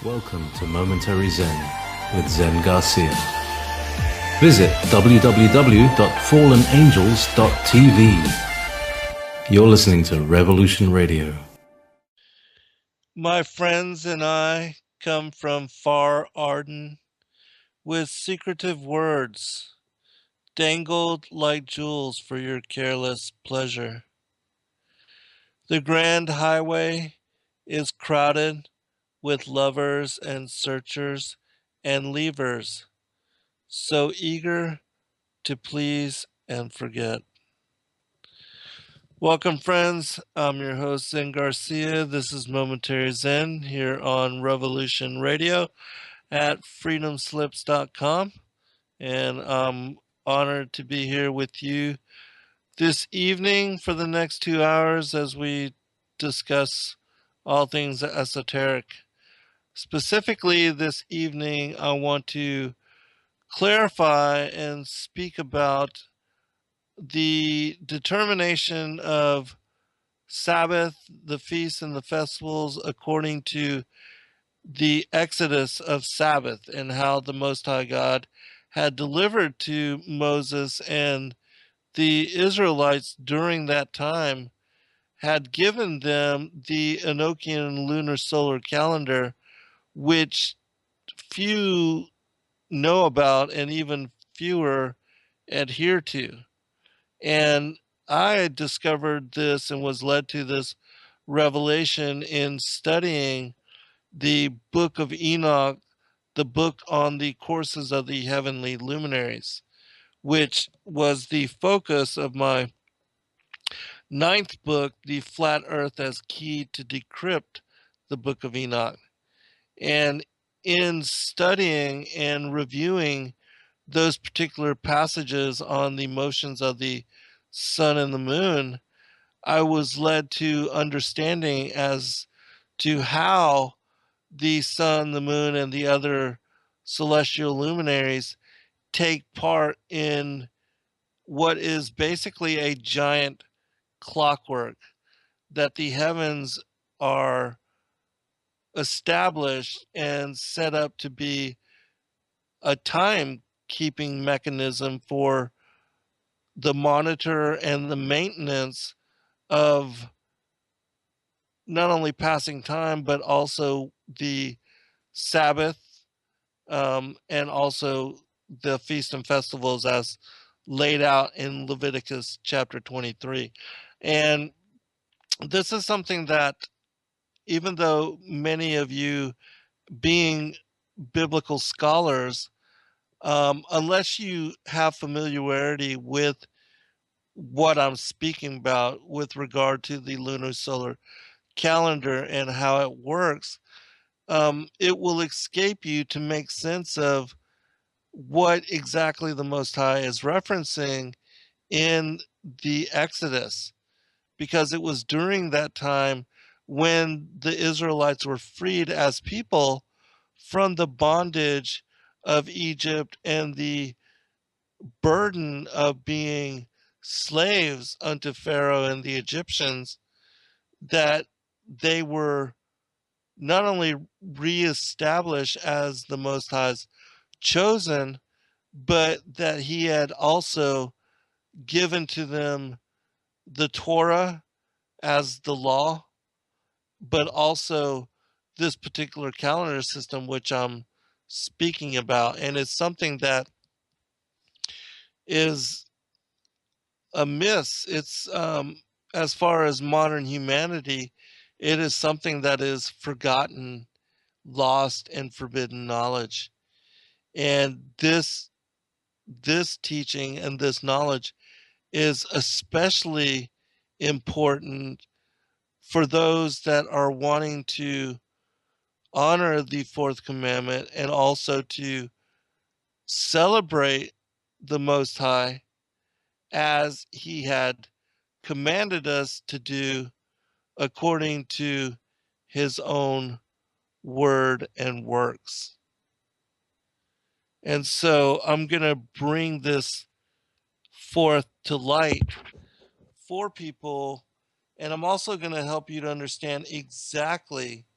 Welcome to Momentary Zen with Zen Garcia. Visit www.fallenangels.tv. You're listening to Revolution Radio. My friends and I come from far Arden with secretive words, dangled like jewels for your careless pleasure. The grand highway is crowded with lovers and searchers and leavers, so eager to please and forget. Welcome, friends. I'm your host, Zen Garcia. This is Momentary Zen here on Revolution Radio at freedomslips.com. And I'm honored to be here with you this evening for the next 2 hours as we discuss all things esoteric. Specifically, this evening, I want to clarify and speak about the determination of Sabbath, the feasts, and the festivals according to the exodus of Sabbath and how the Most High God had delivered to Moses and the Israelites during that time, had given them the Enochian lunar solar calendar, which few know about and even fewer adhere to. And I discovered this and was led to this revelation in studying the book of Enoch, the book on the courses of the heavenly luminaries, which was the focus of my ninth book, The Flat Earth as Key to Decrypt the Book of Enoch. And in studying and reviewing those particular passages on the motions of the sun and the moon, I was led to understanding as to how the sun, the moon, and the other celestial luminaries take part in what is basically a giant clockwork, that the heavens are established and set up to be a timekeeping mechanism for the monitor and the maintenance of not only passing time, but also the Sabbath, and also the feast and festivals as laid out in Leviticus chapter 23. And this is something that, even though many of you being biblical scholars, unless you have familiarity with what I'm speaking about with regard to the lunar solar calendar and how it works, it will escape you to make sense of what exactly the Most High is referencing in the Exodus, because it was during that time when the Israelites were freed as people from the bondage of Egypt and the burden of being slaves unto Pharaoh and the Egyptians, that they were not only reestablished as the Most High's chosen, but that he had also given to them the Torah as the law, but also this particular calendar system, which I'm speaking about. And it's something that is a miss. It's, as far as modern humanity, it is something that is forgotten, lost, and forbidden knowledge. And this teaching and this knowledge is especially important for those that are wanting to honor the fourth commandment and also to celebrate the Most High as he had commanded us to do according to his own word and works. And so I'm going to bring this forth to light for people, and I'm also going to help you to understand exactly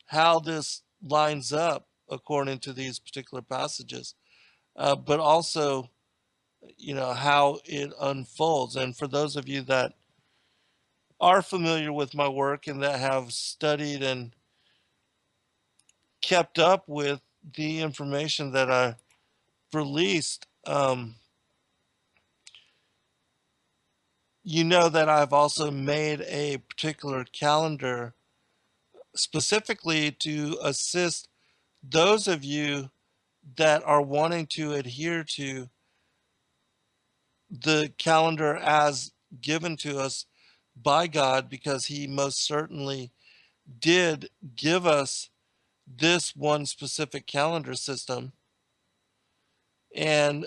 how this lines up according to these particular passages, but also, how it unfolds. And for those of you that are familiar with my work and that have studied and kept up with the information that I released, you know that I've also made a particular calendar specifically to assist those of you that are wanting to adhere to the calendar as given to us by God, because He most certainly did give us this one specific calendar system, and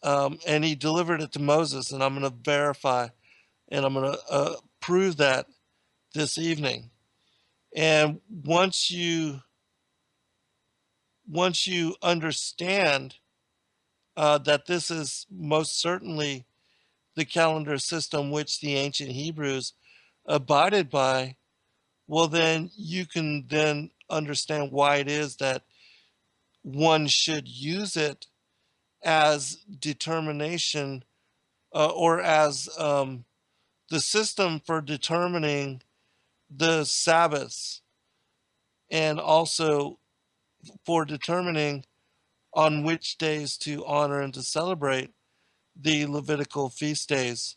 He delivered it to Moses, and I'm going to verify and I'm going to prove that this evening. And once you understand that this is most certainly the calendar system which the ancient Hebrews abided by, well, then you can then understand why it is that one should use it as determination, or as the system for determining the Sabbaths, and also for determining on which days to honor and to celebrate the Levitical feast days,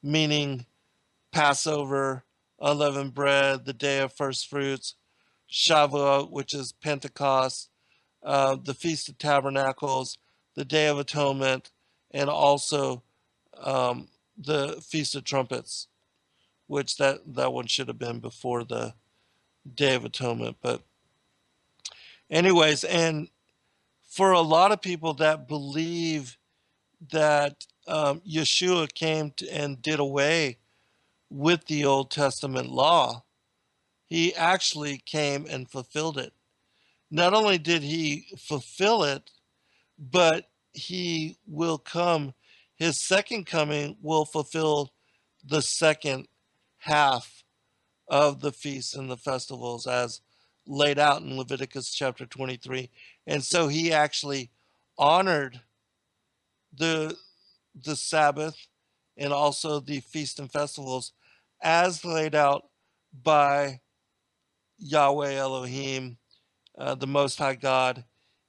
meaning Passover, unleavened bread, the day of first fruits, Shavuot, which is Pentecost, the Feast of Tabernacles, the Day of Atonement, and also the Feast of Trumpets, which that one should have been before the Day of Atonement. But anyways, and for a lot of people that believe that Yeshua came and did away with the Old Testament law, He actually came and fulfilled it. Not only did He fulfill it, but He will come. His second coming will fulfill the second half of the feasts and the festivals as laid out in Leviticus chapter 23. And so He actually honored the Sabbath and also the feast and festivals as laid out by Yahweh Elohim, the Most High God,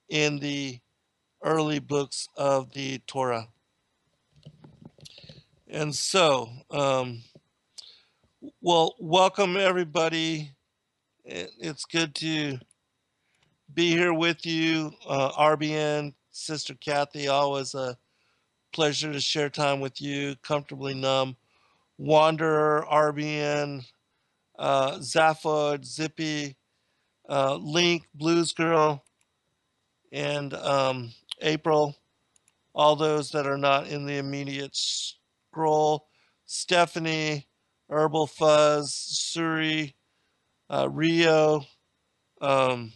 in the early books of the Torah. And so, well, welcome everybody. It's good to be here with you. RBN, Sister Kathy, always a pleasure to share time with you. Comfortably Numb, Wanderer, RBN, Zaphod, Zippy, Link, Blues Girl, and April. All those that are not in the immediate scroll: Stephanie, Herbal Fuzz, Suri, Rio, um,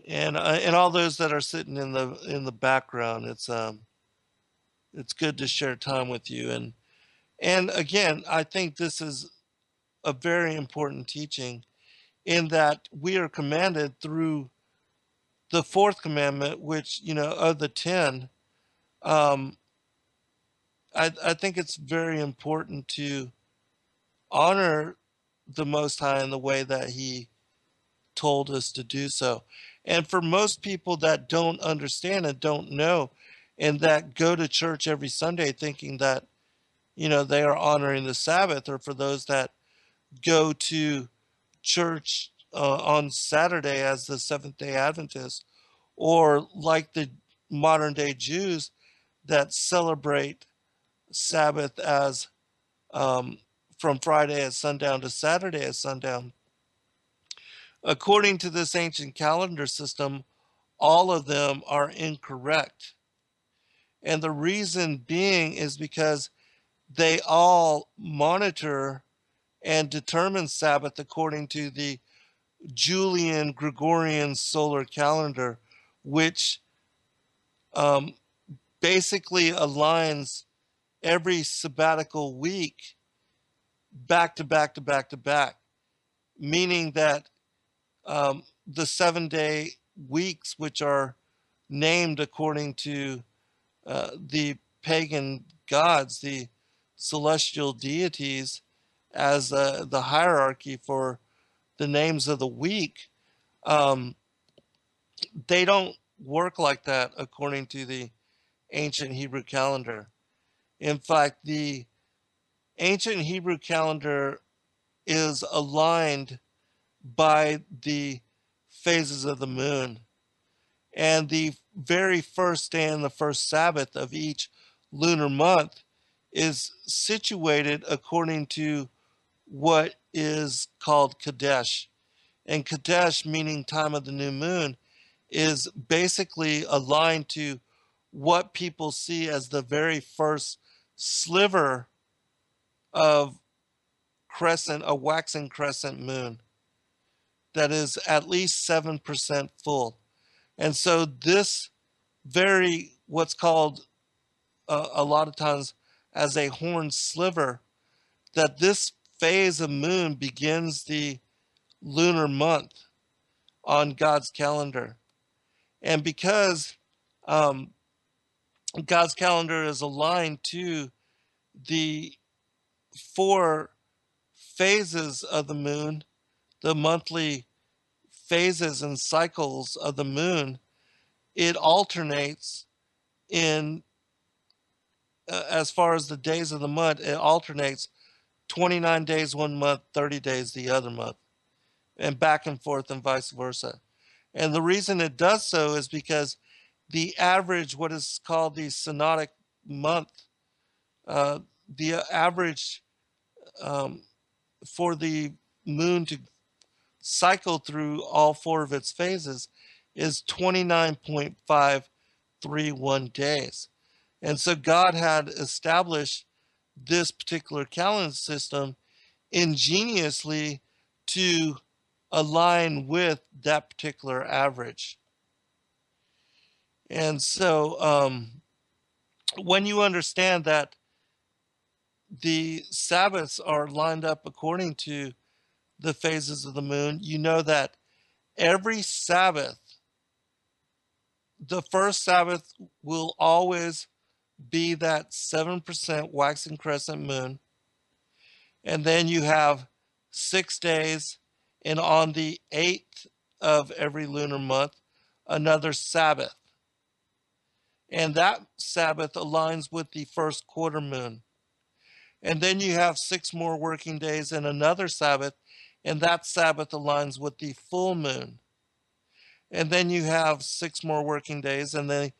and all those that are sitting in the background. It's good to share time with you, and again, I think this is a very important teaching, in that we are commanded through the fourth commandment, which, of the 10. I think it's very important to honor the Most High in the way that He told us to do so. And for most people that don't understand and don't know, and that go to church every Sunday thinking that, they are honoring the Sabbath, or for those that go to church on Saturday as the Seventh-day Adventists, or like the modern day Jews that celebrate Sabbath as from Friday at sundown to Saturday at sundown. According to this ancient calendar system, all of them are incorrect. And the reason being is because they all monitor and determine Sabbath according to the Julian Gregorian solar calendar, which basically aligns every sabbatical week back to back to back to back, meaning that the 7-day weeks, which are named according to the pagan gods, the celestial deities, as the hierarchy for the names of the week, um, they don't work like that according to the ancient Hebrew calendar. In fact, the ancient Hebrew calendar is aligned by the phases of the moon. And the very first day and the first Sabbath of each lunar month is situated according to what is called Kadesh. And Kadesh, meaning time of the new moon, is basically aligned to what people see as the very first sliver of crescent, a waxing crescent moon that is at least 7% full. And so this very, what's called a lot of times as a horn sliver, that this phase of moon begins the lunar month on God's calendar. And because um, God's calendar is aligned to the 4 phases of the moon, the monthly phases and cycles of the moon, it alternates in, as far as the days of the month, it alternates 29 days one month, 30 days the other month, and back and forth and vice versa. And the reason it does so is because the average, what is called the synodic month, uh, the average um, for the moon to cycle through all 4 of its phases is 29.531 days. And so God had established this particular calendar system ingeniously to align with that particular average. And so when you understand that the Sabbaths are lined up according to the phases of the moon, you know that every Sabbath, the first Sabbath will always be that 7% waxing crescent moon. And then you have 6 days, and on the 8th of every lunar month, another Sabbath. And that Sabbath aligns with the first quarter moon. And then you have 6 more working days and another Sabbath, and that Sabbath aligns with the full moon. And then you have 6 more working days, and then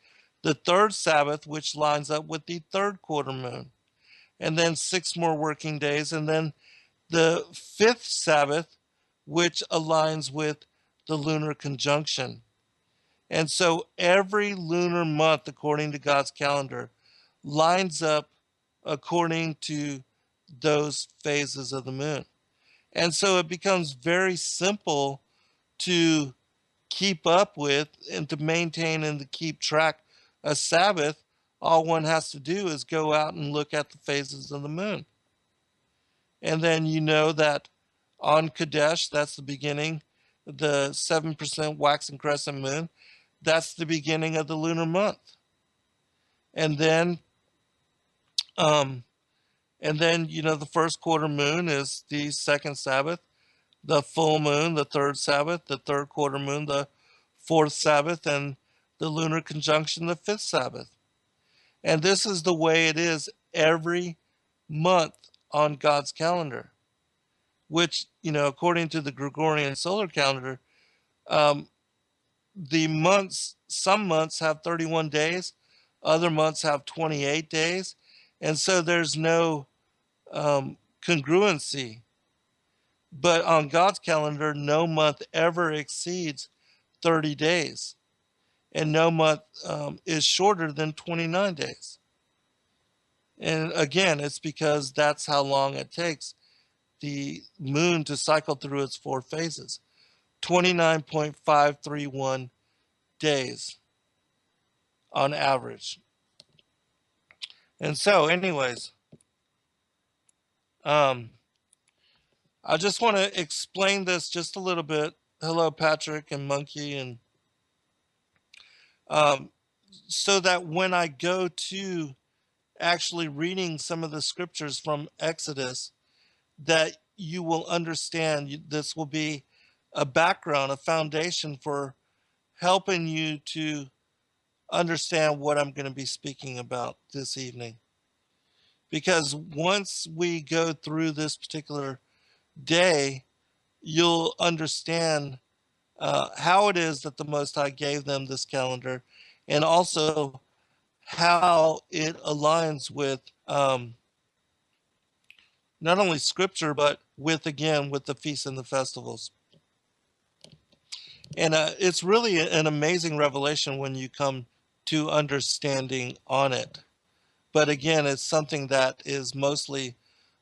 the third Sabbath, which lines up with the third quarter moon. And then 6 more working days, and then the fifth Sabbath, which aligns with the lunar conjunction. And so every lunar month, according to God's calendar, lines up according to those phases of the moon. And so it becomes very simple to keep up with and to maintain and to keep track a Sabbath. All one has to do is go out and look at the phases of the moon. And then you know that on Kadesh, that's the beginning, the 7% waxing crescent moon, that's the beginning of the lunar month. And then the first quarter moon is the second Sabbath, the full moon, the third Sabbath, the third quarter moon, the fourth Sabbath, and the lunar conjunction, the fifth Sabbath. And this is the way it is every month on God's calendar, which, according to the Gregorian solar calendar, the months, some months have 31 days, other months have 28 days. And so there's no congruency. But on God's calendar, no month ever exceeds 30 days. And no month is shorter than 29 days. And again, it's because that's how long it takes the moon to cycle through its 4 phases. 29.531 days on average. And so anyways, I just want to explain this just a little bit. Hello, Patrick and Monkey, and um, so that when I go to actually reading some of the scriptures from Exodus, that you will understand this will be a background, a foundation for helping you to understand what I'm going to be speaking about this evening. Because once we go through this particular day, you'll understand how it is that the Most High gave them this calendar, and also how it aligns with not only scripture, but with, again, with the feasts and the festivals. And it's really an amazing revelation when you come to understanding on it. But again, it's something that is mostly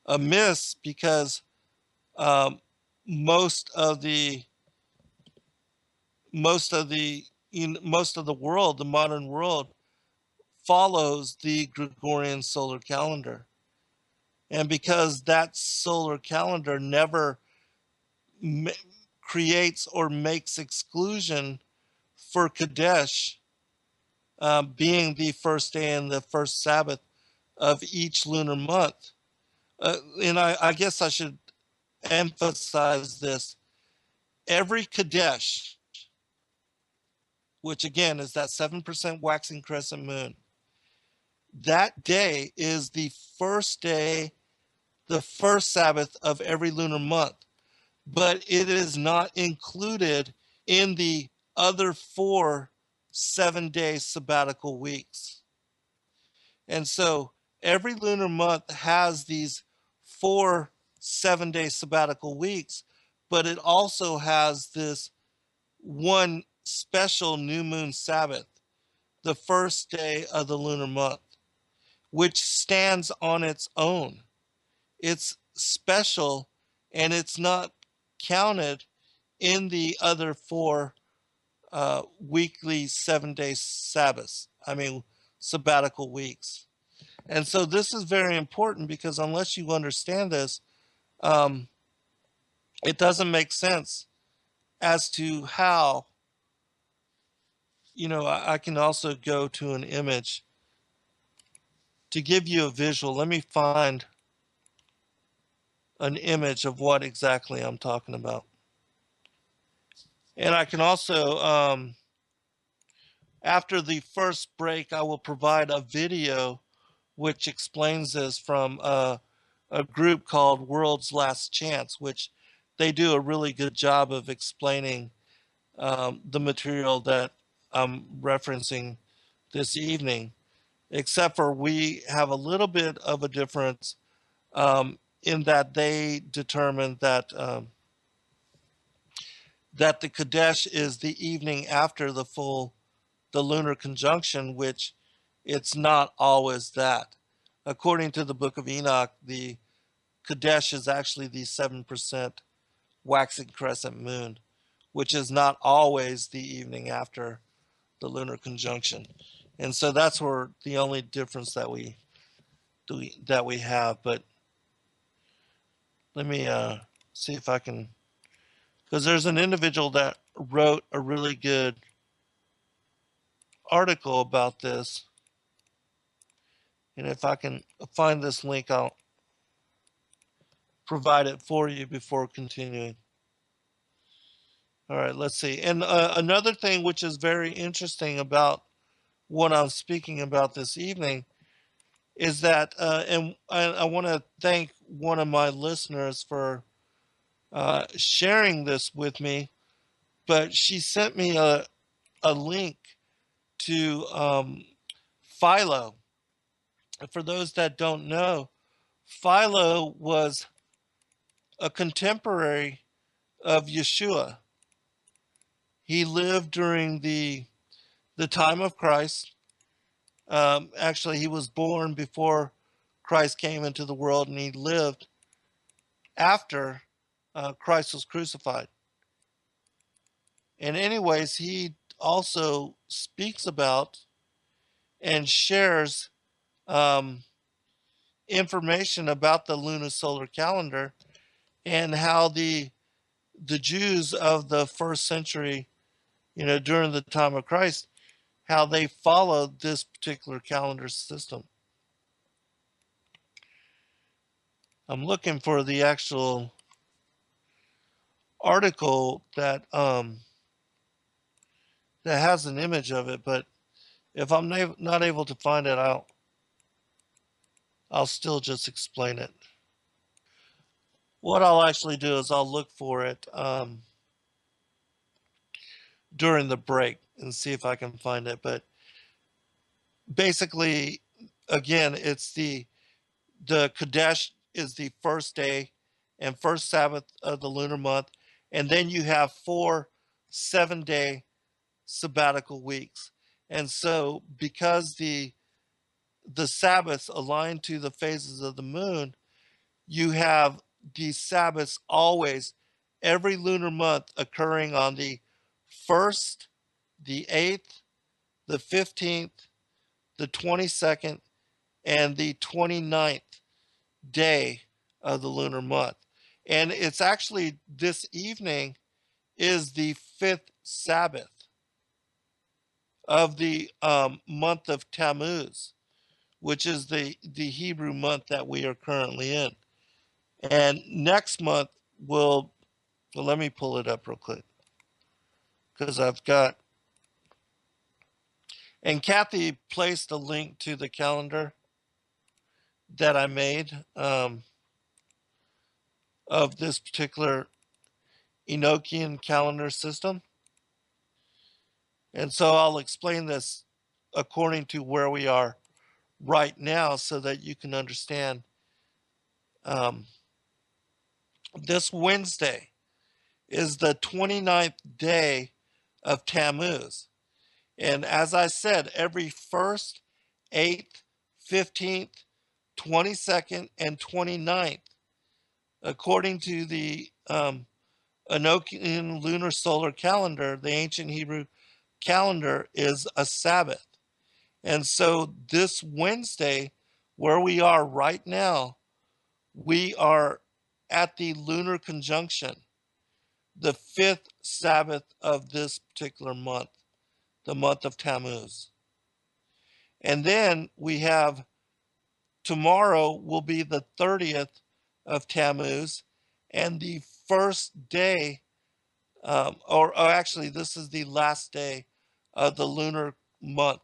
a miss because um, most of the most of the most of the world, the modern world, follows the Gregorian solar calendar. And because that solar calendar never ma- creates or makes exclusion for Kadesh, being the first day and the first Sabbath of each lunar month. And I guess I should emphasize this. Every Kadesh, which again is that 7% waxing crescent moon, that day is the first day, the first Sabbath of every lunar month, but it is not included in the other 4 7-day sabbatical weeks. And so every lunar month has these 4 7-day sabbatical weeks, but it also has this one special new moon Sabbath, the first day of the lunar month, which stands on its own. It's special and it's not counted in the other 4 weekly 7-day Sabbaths. I mean, sabbatical weeks. And so this is very important because unless you understand this, um, it doesn't make sense as to how, I can also go to an image to give you a visual. Let me find an image of what exactly I'm talking about. And I can also, after the first break, I will provide a video which explains this from a group called World's Last Chance, which they do a really good job of explaining the material that I'm referencing this evening, except for we have a little bit of a difference in that they determined that the Kadesh is the evening after the lunar conjunction, which it's not always that. According to the book of Enoch, the Kadesh is actually the 7% waxing crescent moon, which is not always the evening after the lunar conjunction. And so that's where the only difference that we have. But let me see if I can, because there's an individual that wrote a really good article about this. And if I can find this link, I'll provide it for you before continuing. All right, let's see. And another thing which is very interesting about what I'm speaking about this evening is that, and I want to thank one of my listeners for sharing this with me, but she sent me a link to Philo. For those that don't know, Philo was a contemporary of Yeshua. He lived during the time of Christ. Actually, he was born before Christ came into the world, and he lived after Christ was crucified. And anyways, he also speaks about and shares information about the lunisolar calendar. and how the Jews of the first century, during the time of Christ, how they followed this particular calendar system. I'm looking for the actual article that that has an image of it, but if I'm not able to find it, I'll still just explain it. What I'll actually do is I'll look for it during the break and see if I can find it. But basically, again, it's the Kadesh is the first day and first Sabbath of the lunar month, and then you have 4 7-day sabbatical weeks. And so, because the Sabbaths align to the phases of the moon, you have these Sabbaths always, every lunar month, occurring on the 1st, the 8th, the 15th, the 22nd, and the 29th day of the lunar month. And it's actually this evening is the 5th Sabbath of the month of Tammuz, which is the Hebrew month that we are currently in. And next month will, well, let me pull it up real quick because I've got, and Kathy placed a link to the calendar that I made of this particular Enochian calendar system. And so I'll explain this according to where we are right now so that you can understand. This Wednesday is the 29th day of Tammuz. And as I said, every 1st, 8th, 15th, 22nd, and 29th, according to the Enochian lunar solar calendar, the ancient Hebrew calendar, is a Sabbath. And so this Wednesday, where we are right now, we are at the lunar conjunction, the 5th Sabbath of this particular month, the month of Tammuz. And then we have tomorrow will be the 30th of Tammuz, and the first day, or actually, this is the last day of the lunar month.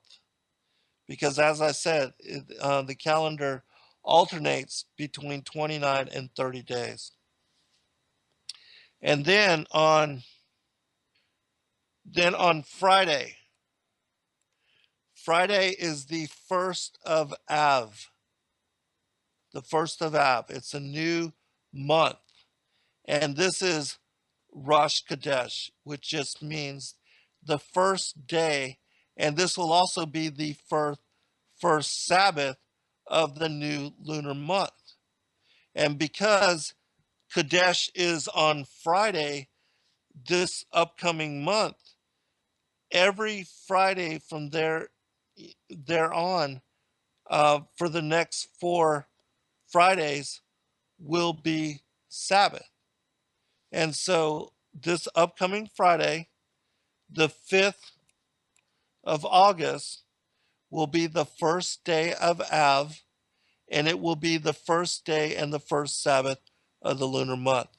Because as I said, the calendar alternates between 29 and 30 days. And then on Friday is the first of Av. The first of Av. It's a new month. And this is Rosh Kadesh, which just means the first day. And this will also be the first Sabbath of the new lunar month. And because Kadesh is on Friday this upcoming month, every Friday from there on, for the next 4 Fridays will be Sabbath. And so this upcoming Friday, the 5th of August, will be the first day of Av, and it will be the first day and the first Sabbath of the lunar month.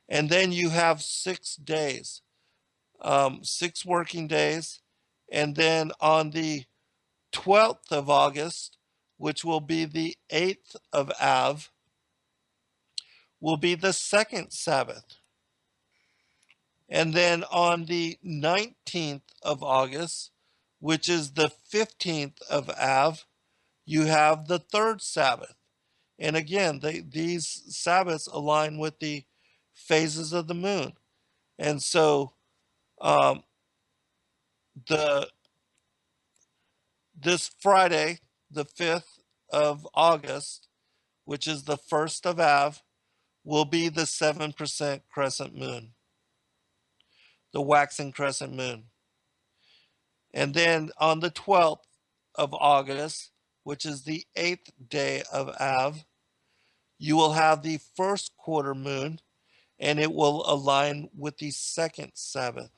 And then you have 6 days, 6 working days. And then on the 12th of August, which will be the 8th of Av, will be the second Sabbath. And then on the 19th of August, which is the 15th of Av, you have the third Sabbath. And again, these Sabbaths align with the phases of the moon. And so this Friday, the 5th of August, which is the first of Av, will be the 7% crescent moon, the waxing crescent moon. And then on the 12th of August, which is the 8th day of Av, you will have the first quarter moon, and it will align with the second Sabbath.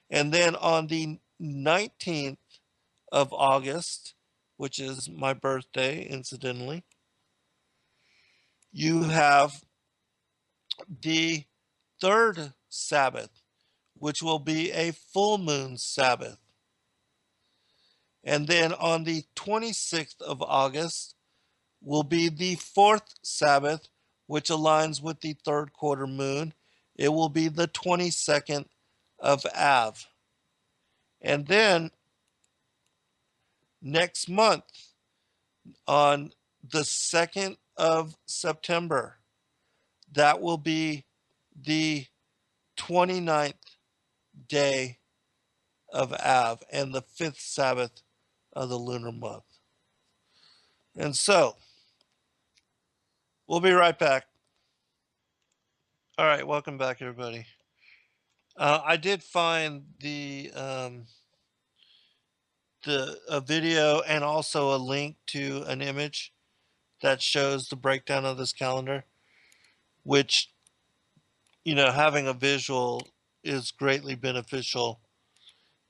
And then on the 19th of August, which is my birthday, incidentally, you have the third Sabbath, which will be a full moon Sabbath. And then on the 26th of August will be the fourth Sabbath, which aligns with the third quarter moon. It will be the 22nd of Av. And then next month, on the 2nd of September, that will be the 29th day of Av and the fifth Sabbath of the lunar month. And so, we'll be right back. All right, welcome back, everybody. I did find a video and also a link to an image that shows the breakdown of this calendar, which, having a visual is greatly beneficial.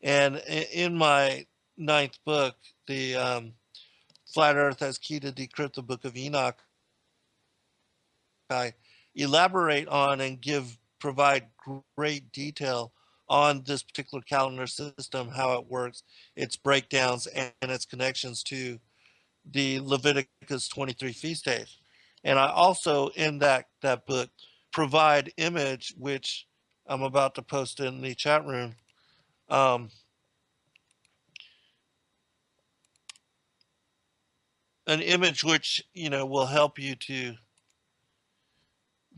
And in my ninth book, the Flat Earth as Key to Decrypt the Book of Enoch, I elaborate on and provide great detail on this particular calendar system, how it works, its breakdowns, and its connections to the Leviticus 23 feast days. And I also, in that book, provide image, which I'm about to post in the chat room, an image which, will help you to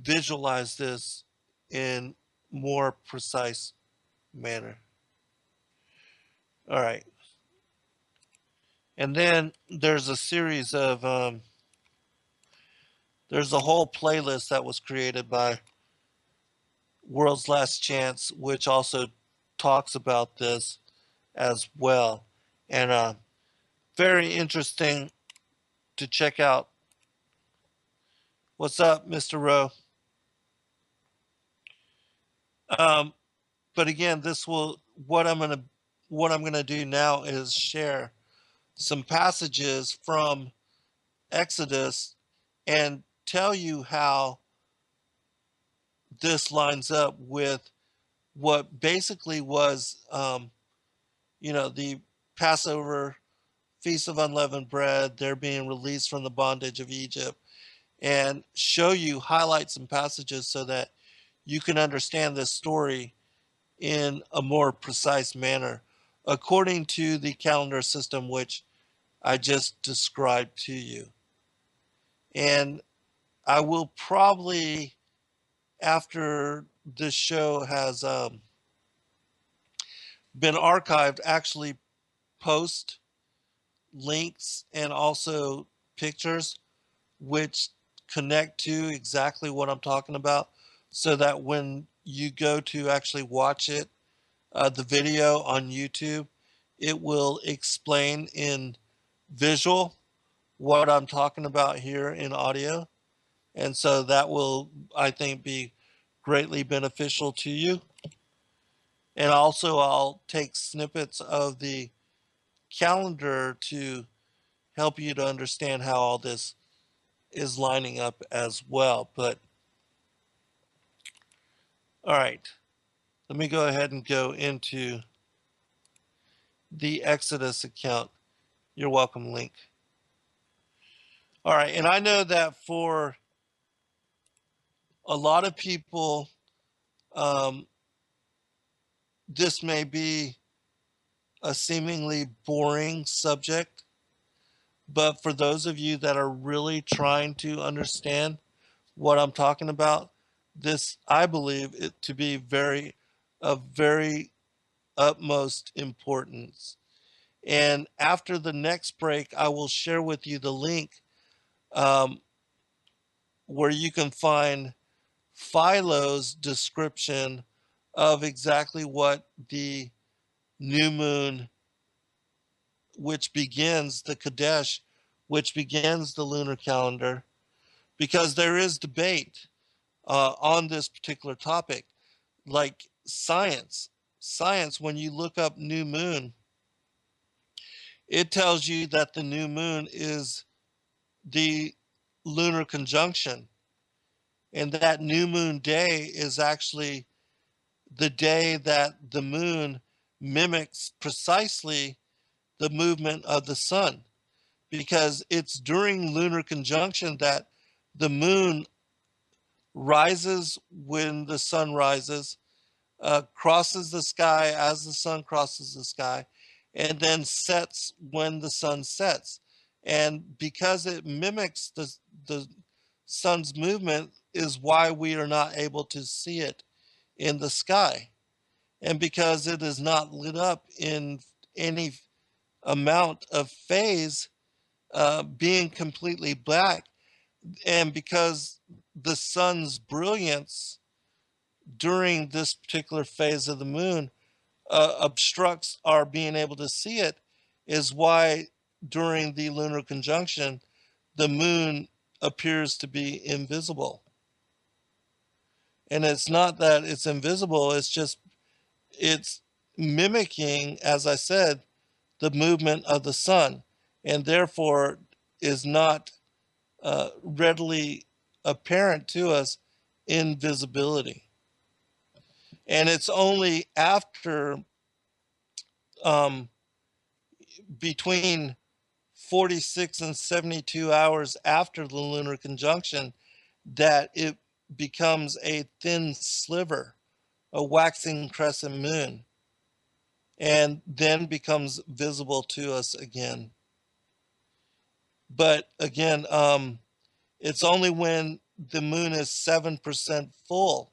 visualize this in more precise manner. All right. And then there's a series of, there's a whole playlist that was created by World's Last Chance, which also talks about this as well. And very interesting to check out. What's up, Mr. Rowe? But again, what I'm gonna do now is share some passages from Exodus and tell you how this lines up with what basically was, the Passover, Feast of Unleavened Bread, they're being released from the bondage of Egypt, and show you highlights and passages so that you can understand this story in a more precise manner according to the calendar system which I just described to you. And I will probably, after this show has been archived, actually post links and also pictures which connect to exactly what I'm talking about, so that when you go to actually watch it, the video on YouTube, it will explain in visual what I'm talking about here in audio. And so that will, I think, be greatly beneficial to you. And also, I'll take snippets of the calendar to help you to understand how all this is lining up as well. But all right, let me go ahead and go into the Exodus account. You're welcome, Link. All right, and I know that for a lot of people, this may be a seemingly boring subject, but for those of you that are really trying to understand what I'm talking about, this, I believe it to be of very utmost importance. And after the next break, I will share with you the link where you can find Philo's description of exactly what the new moon, which begins the Kadesh, which begins the lunar calendar, because there is debate on this particular topic. Like science, when you look up new moon, it tells you that the new moon is the lunar conjunction, and that new moon day is actually the day that the moon mimics precisely the movement of the sun, because it's during lunar conjunction that the moon rises when the sun rises, crosses the sky as the sun crosses the sky, and then sets when the sun sets. And because it mimics the sun's movement, is why we are not able to see it in the sky. And because it is not lit up in any amount of phase, being completely black, and because the sun's brilliance during this particular phase of the moon obstructs our being able to see it, is why during the lunar conjunction the moon appears to be invisible. And it's not that it's invisible, it's just it's mimicking, as I said, the movement of the sun, and therefore is not readily apparent to us in visibility. And it's only after between 46 and 72 hours after the lunar conjunction that it becomes a thin sliver, a waxing crescent moon, and then becomes visible to us again. But again, it's only when the moon is 7% full,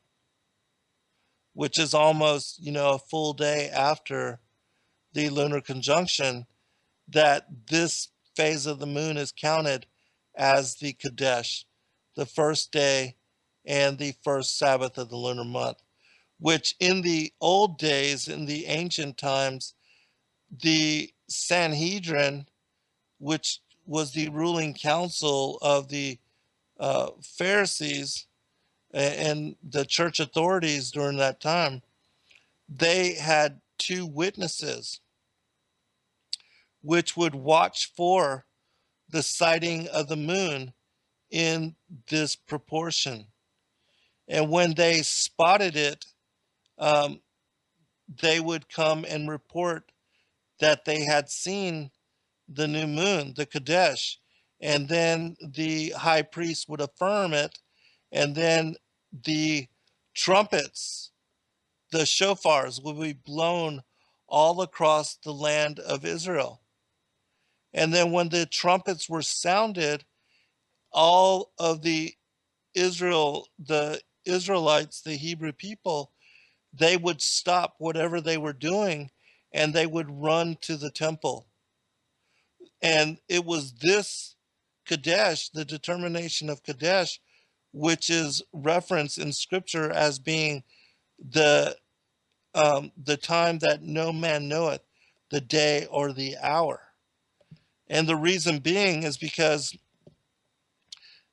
which is almost, a full day after the lunar conjunction, that this phase of the moon is counted as the Kadesh, the first day and the first Sabbath of the lunar month, which in the old days, in the ancient times, the Sanhedrin, which was the ruling council of the Pharisees and the church authorities during that time, they had two witnesses which would watch for the sighting of the moon in this proportion. And when they spotted it, they would come and report that they had seen the new moon, the Kadesh, and then the high priest would affirm it, and then the trumpets, the shofars, would be blown all across the land of Israel. And then when the trumpets were sounded, all of the Israelites, the Hebrew people, they would stop whatever they were doing and they would run to the temple. And it was this Kadesh, the determination of Kadesh, which is referenced in scripture as being the time that no man knoweth, the day or the hour. And the reason being is because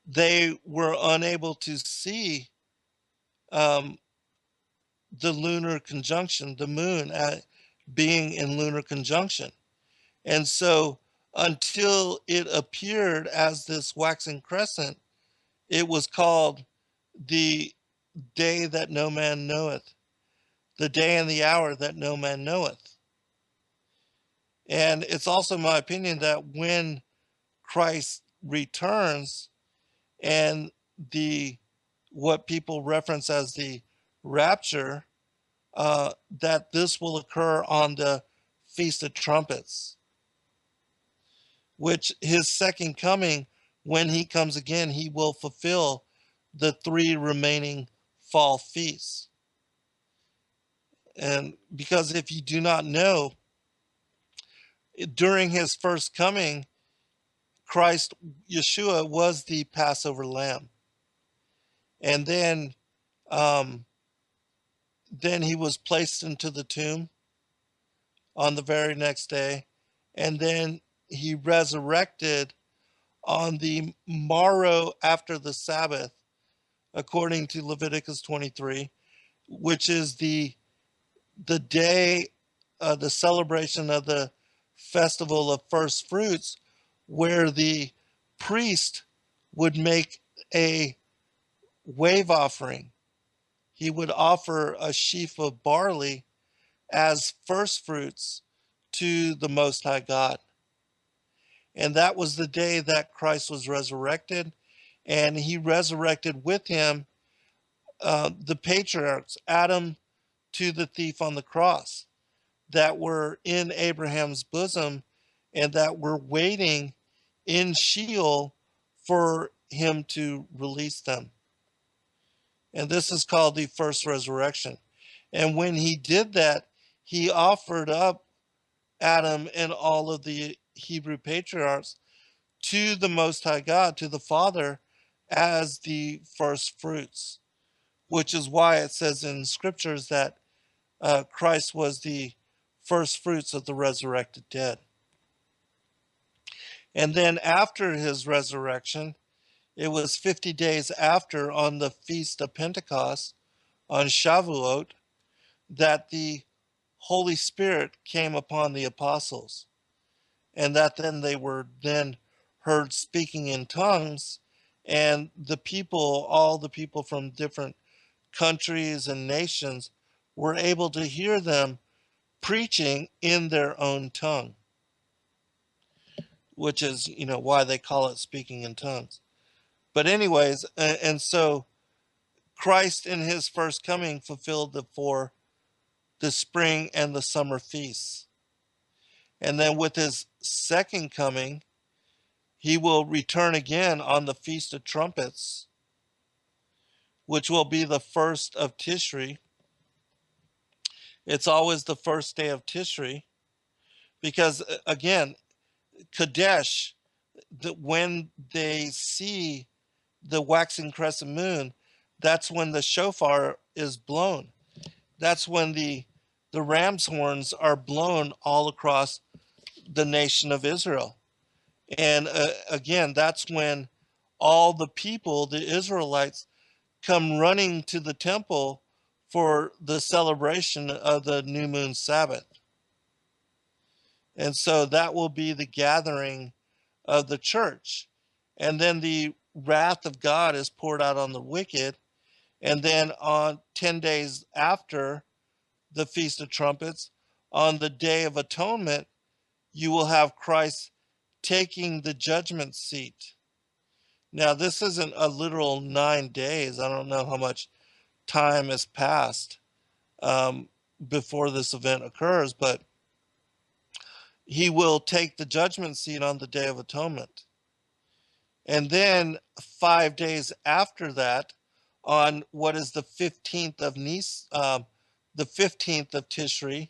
they were unable to see the lunar conjunction, the moon being in lunar conjunction. And so until it appeared as this waxing crescent, it was called the day that no man knoweth, the day and the hour that no man knoweth. And it's also my opinion that when Christ returns and what people reference as the rapture, that this will occur on the Feast of Trumpets, which his second coming, when he comes again, he will fulfill the 3 remaining fall feasts. And because if you do not know, during his first coming, Christ, Yeshua, was the Passover lamb. And then he was placed into the tomb on the very next day. And then he resurrected on the morrow after the Sabbath, according to Leviticus 23, which is the day, the celebration of the festival of first fruits, where the priest would make a wave offering. He would offer a sheaf of barley as first fruits to the Most High God. And that was the day that Christ was resurrected, and he resurrected with him the patriarchs, Adam to the thief on the cross, that were in Abraham's bosom and that were waiting in Sheol for him to release them. And this is called the first resurrection. And when he did that, he offered up Adam and all of the Hebrew patriarchs to the Most High God, to the Father, as the first fruits, which is why it says in scriptures that Christ was the first fruits of the resurrected dead. And then after his resurrection, it was 50 days after, on the Feast of Pentecost, on Shavuot, that the Holy Spirit came upon the apostles, and that then they were then heard speaking in tongues, and the people, all the people from different countries and nations, were able to hear them preaching in their own tongue, which is, why they call it speaking in tongues. But anyways, and so Christ in his first coming fulfilled the spring and the summer feasts. And then with his second coming, he will return again on the Feast of Trumpets, which will be the first of Tishri. It's always the first day of Tishri because, again, Kadesh, when they see the waxing crescent moon, that's when the shofar is blown. That's when the ram's horns are blown all across the nation of Israel. And again, that's when all the people, the Israelites, come running to the temple for the celebration of the new moon Sabbath. And so that will be the gathering of the church. And then the wrath of God is poured out on the wicked. And then on 10 days after the Feast of Trumpets, on the Day of Atonement, you will have Christ taking the judgment seat. Now, this isn't a literal 9 days. I don't know how much time has passed before this event occurs, but he will take the judgment seat on the Day of Atonement. And then 5 days after that, on what is the 15th of the 15th of Tishri.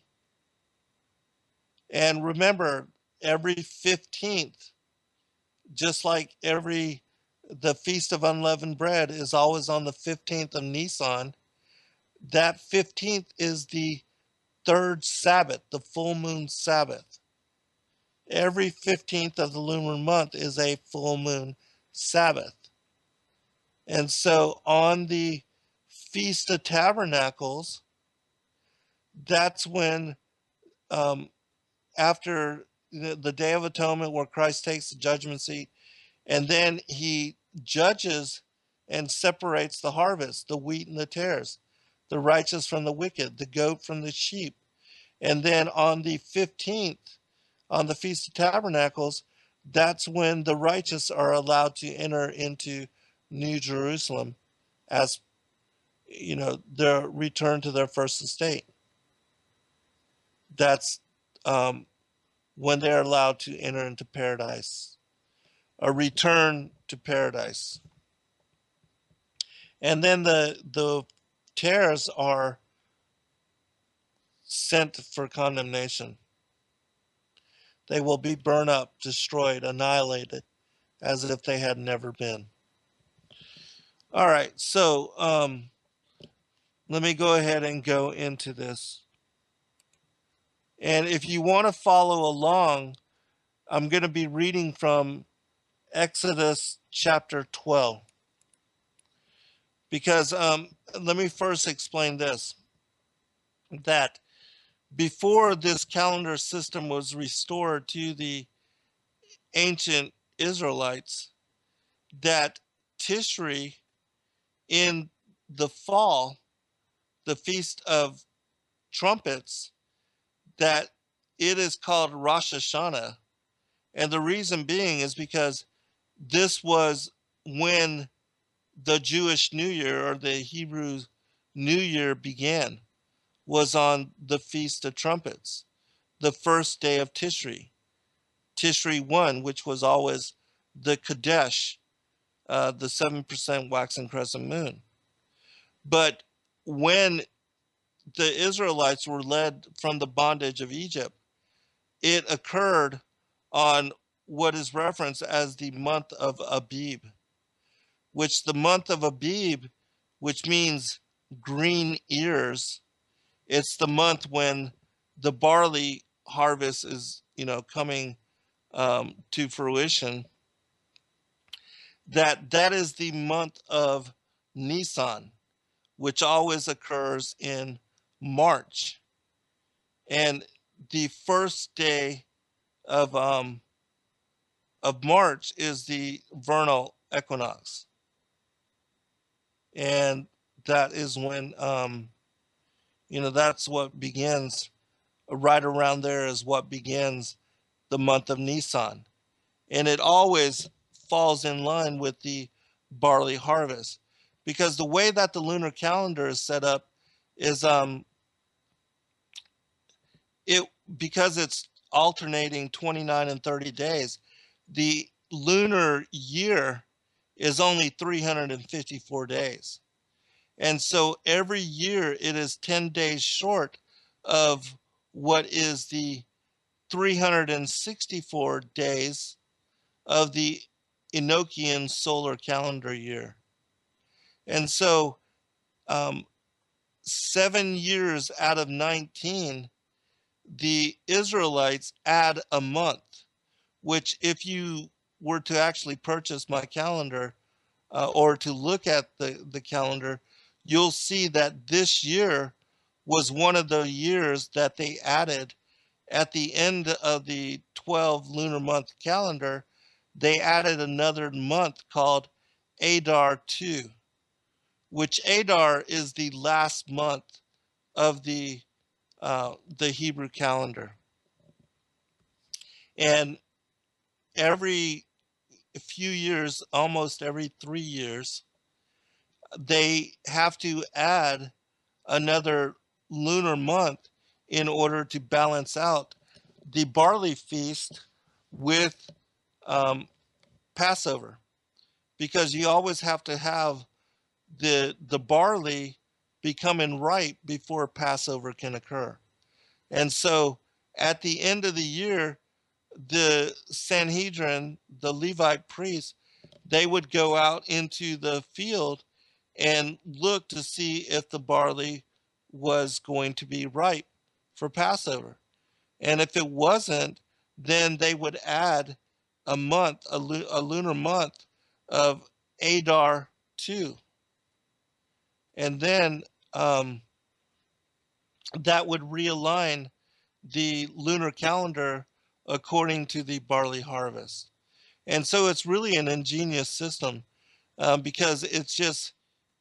And remember, every 15th, just like the Feast of Unleavened Bread is always on the 15th of Nisan, that 15th is the third Sabbath, the full moon Sabbath. Every 15th of the lunar month is a full moon Sabbath. And so on the Feast of Tabernacles, that's when, after the Day of Atonement, where Christ takes the judgment seat, and then he judges and separates the harvest, the wheat and the tares, the righteous from the wicked, the goat from the sheep. And then on the 15th, on the Feast of Tabernacles, that's when the righteous are allowed to enter into New Jerusalem as, their return to their first estate. That's when they're allowed to enter into paradise, a return to paradise. And then the tares are sent for condemnation. They will be burned up, destroyed, annihilated, as if they had never been. All right, so let me go ahead and go into this. And if you want to follow along, I'm going to be reading from Exodus chapter 12. Because let me first explain this, that before this calendar system was restored to the ancient Israelites, that Tishri in the fall, the Feast of Trumpets, that it is called Rosh Hashanah. And the reason being is because this was when the Jewish New Year, or the Hebrew New Year, began, was on the Feast of Trumpets, the first day of Tishri, Tishri 1, which was always the Kadesh, the 7% waxing crescent moon. But when the Israelites were led from the bondage of Egypt, it occurred on what is referenced as the month of Abib, which the month of Abib, which means green ears, it's the month when the barley harvest is, coming to fruition. That is the month of Nisan, which always occurs in March, and the first day of March is the vernal equinox, and that is when that's what begins. Right around there is what begins the month of Nisan, and it always falls in line with the barley harvest, because the way that the lunar calendar is set up is it because it's alternating 29 and 30 days. The lunar year is only 354 days. And so every year it is 10 days short of what is the 364 days of the Enochian solar calendar year. And so 7 years out of 19, the Israelites add a month, which if you were to actually purchase my calendar or to look at the calendar, you'll see that this year was one of the years that they added at the end of the 12 lunar month calendar. They added another month called Adar 2, which Adar is the last month of the Hebrew calendar. And every few years, almost every 3 years, they have to add another lunar month in order to balance out the barley feast with Passover, because you always have to have the barley becoming ripe before Passover can occur. And so at the end of the year, the Sanhedrin, the Levite priests, they would go out into the field and look to see if the barley was going to be ripe for Passover. And if it wasn't, then they would add a month, a lunar month of Adar 2. And then that would realign the lunar calendar according to the barley harvest. And so it's really an ingenious system because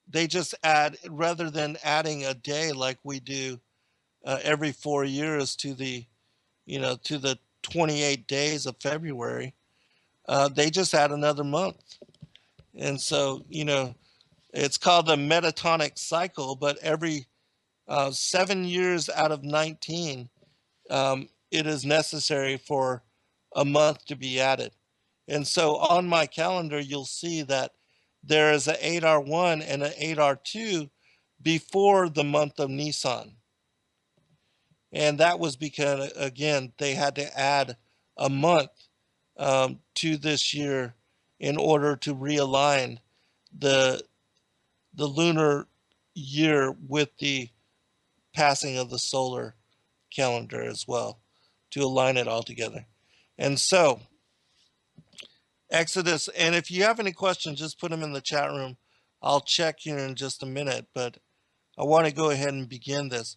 they just add, rather than adding a day like we do every 4 years to the 28 days of February, they just add another month. And so, it's called the metatonic cycle, but every 7 years out of 19, it is necessary for a month to be added. And so on my calendar, you'll see that there is an Adar 1 and an Adar 2 before the month of Nisan. And that was because, again, they had to add a month to this year in order to realign the lunar year with the passing of the solar calendar as well, to align it all together. And so Exodus, and if you have any questions, just put them in the chat room. I'll check here in just a minute, but I want to go ahead and begin this.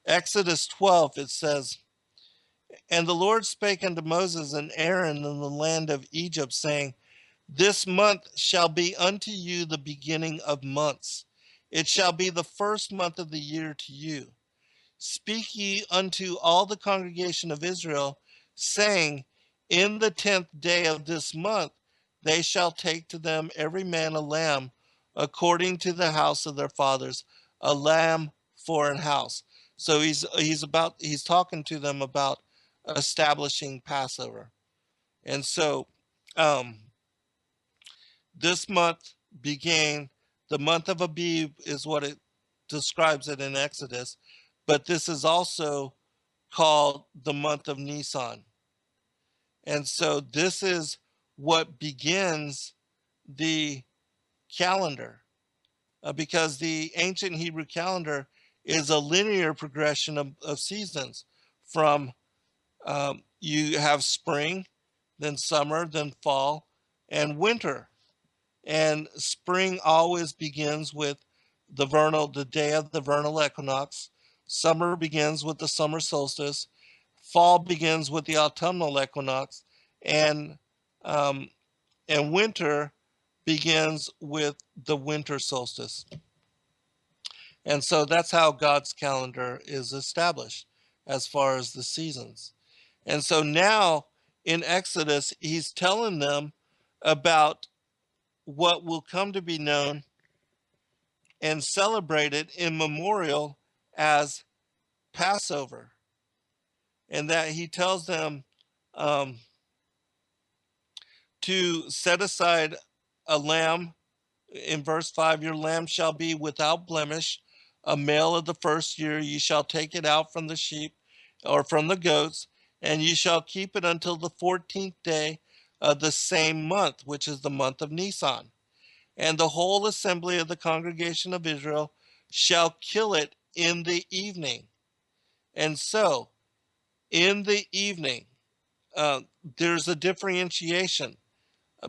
Exodus 12, it says, "And the Lord spake unto Moses and Aaron in the land of Egypt, saying, This month shall be unto you the beginning of months. It shall be the first month of the year to you. Speak ye unto all the congregation of Israel, saying, In the 10th day of this month they shall take to them every man a lamb, according to the house of their fathers, a lamb for an house." So he's talking to them about establishing Passover. And so this month began, the month of Abib is what it describes it in Exodus, but this is also called the month of Nisan. And so this is what begins the calendar, because the ancient Hebrew calendar is a linear progression of seasons. From you have spring, then summer, then fall, and winter. And spring always begins with the day of the vernal equinox. Summer begins with the summer solstice. Fall begins with the autumnal equinox, and um, and winter begins with the winter solstice. And so that's how God's calendar is established as far as the seasons. And so now in Exodus, he's telling them about what will come to be known and celebrated in memorial as Passover. And that he tells them um, to set aside a lamb. In verse 5, your lamb shall be without blemish, a male of the first year. You shall take it out from the sheep or from the goats, and you shall keep it until the 14th day of the same month, which is the month of Nisan. And the whole assembly of the congregation of Israel shall kill it in the evening. And so, in the evening, there's a differentiation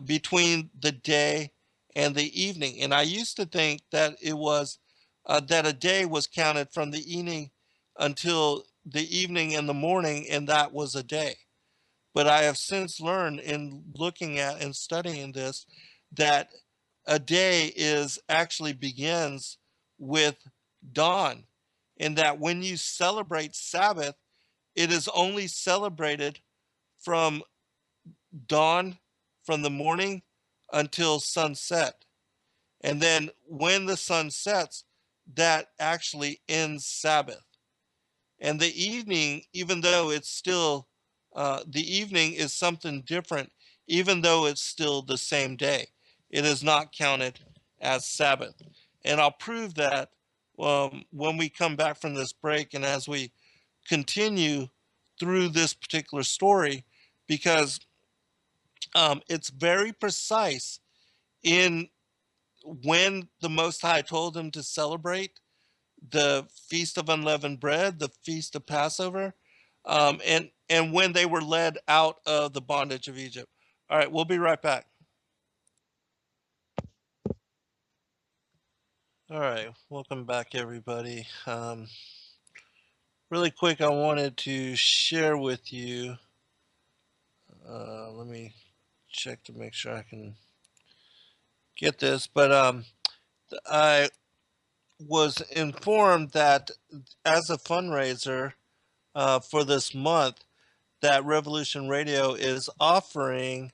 between the day and the evening. And I used to think that it was that a day was counted from the evening until the evening and the morning, and that was a day. But I have since learned in looking at and studying this that a day is actually begins with dawn, and that when you celebrate Sabbath, it is only celebrated from dawn, from the morning until sunset. And then when the sun sets, that actually ends Sabbath. And the evening, even though it's still, the evening is something different, even though it's still the same day. It is not counted as Sabbath. And I'll prove that when we come back from this break and as we continue through this particular story, because it's very precise in when the Most High told them to celebrate the Feast of Unleavened Bread, the Feast of Passover, and when they were led out of the bondage of Egypt. All right, we'll be right back. All right, welcome back, everybody. Really quick, I wanted to share with you. Let me check to make sure I can get this, but I was informed that as a fundraiser for this month, that Revolution Radio is offering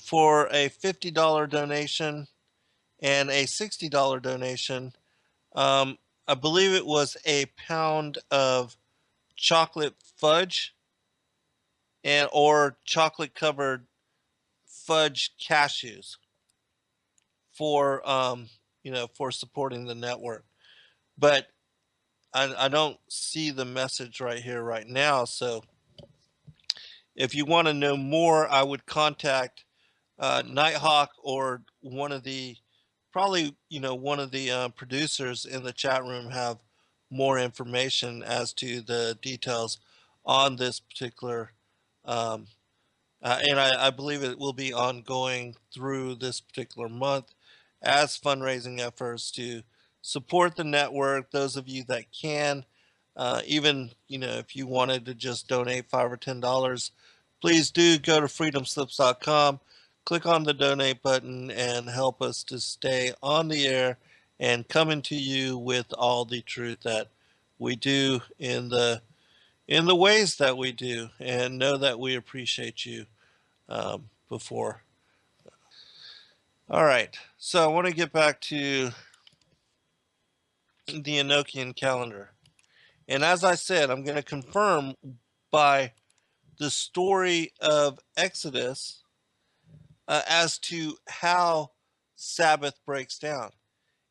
for a $50 donation and a $60 donation. I believe it was a pound of chocolate fudge and or chocolate covered fudge cashews for for supporting the network. But I don't see the message right here right now. So if you want to know more, I would contact Nighthawk or one of the one of the producers in the chat room have more information as to the details on this particular um, And I believe it will be ongoing through this particular month as fundraising efforts to support the network. Those of you that can, even if you wanted to just donate $5 or $10, please do go to freedomslips.com, click on the donate button, and help us to stay on the air and coming to you with all the truth that we do in the ways that we do, and know that we appreciate you before. All right, so I want to get back to the Enochian calendar. And as I said, I'm going to confirm by the story of Exodus as to how Sabbath breaks down.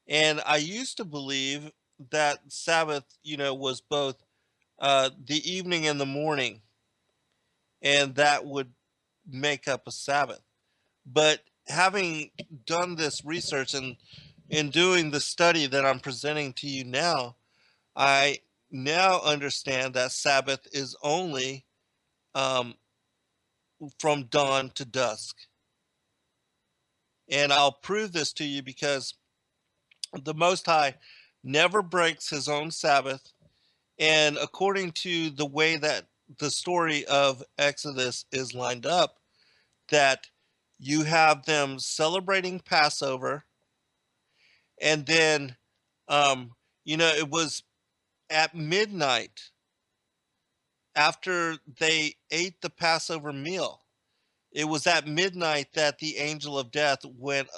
And I used to believe that Sabbath, was both the evening and the morning, and that would make up a Sabbath. But having done this research and in doing the study that I'm presenting to you now, I now understand that Sabbath is only um, from dawn to dusk. And I'll prove this to you because the Most High never breaks his own Sabbath. And according to the way that the story of Exodus is lined up, that you have them celebrating Passover, and then, it was at midnight after they ate the Passover meal. It was at midnight that the angel of death went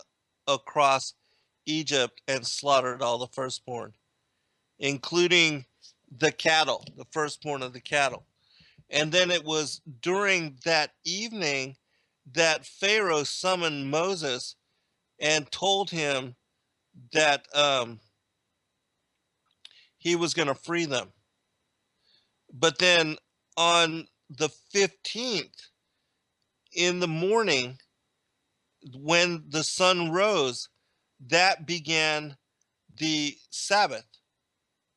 across Egypt and slaughtered all the firstborn, including the cattle, the firstborn of the cattle. And then it was during that evening that Pharaoh summoned Moses and told him that he was going to free them. But then on the 15th in the morning, when the sun rose, that began the Sabbath.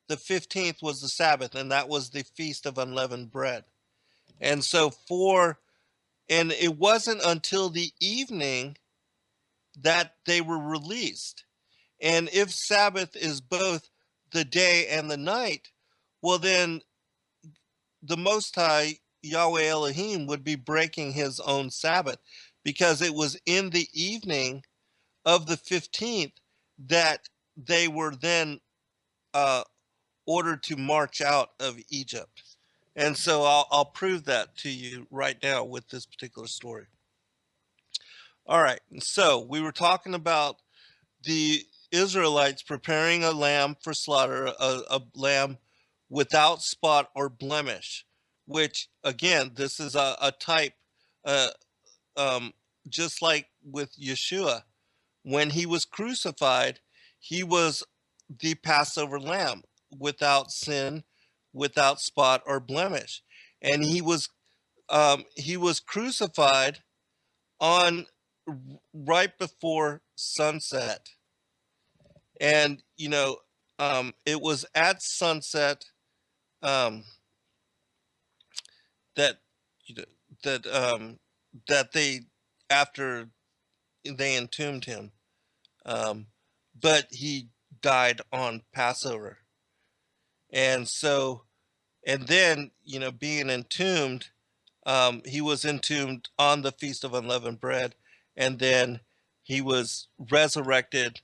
The 15th was the Sabbath, and that was the Feast of Unleavened Bread. And so and it wasn't until the evening that they were released. And if Sabbath is both the day and the night, well, then the Most High, Yahweh Elohim, would be breaking his own Sabbath, because it was in the evening of the 15th that they were then ordered to march out of Egypt. And so I'll prove that to you right now with this particular story. All right, so we were talking about the Israelites preparing a lamb for slaughter, a lamb without spot or blemish, which, again, this is a type, uh, um, just like with Yeshua. When he was crucified, he was the Passover lamb without sin, without spot or blemish. And he was crucified on right before sunset. And it was at sunset um, that you know, that they, after they entombed him, but he died on Passover. And so, and then, being entombed, he was entombed on the Feast of Unleavened Bread, and then he was resurrected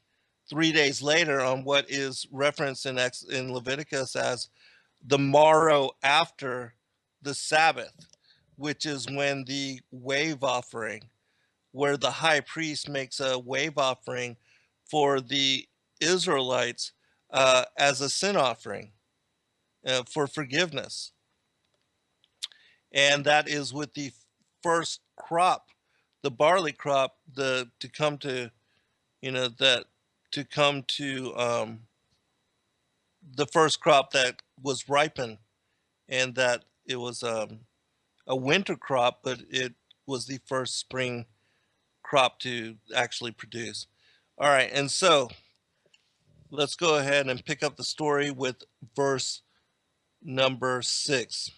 3 days later on what is referenced in Leviticus as the morrow after the Sabbath, which is when the wave offering, where the high priest makes a wave offering for the Israelites as a sin offering for forgiveness. And that is with the first crop, the barley crop, to come to, that to come to the first crop that was ripened, and that it was a winter crop, but it was the first spring crop to actually produce. All right, and so let's go ahead and pick up the story with verse number 6.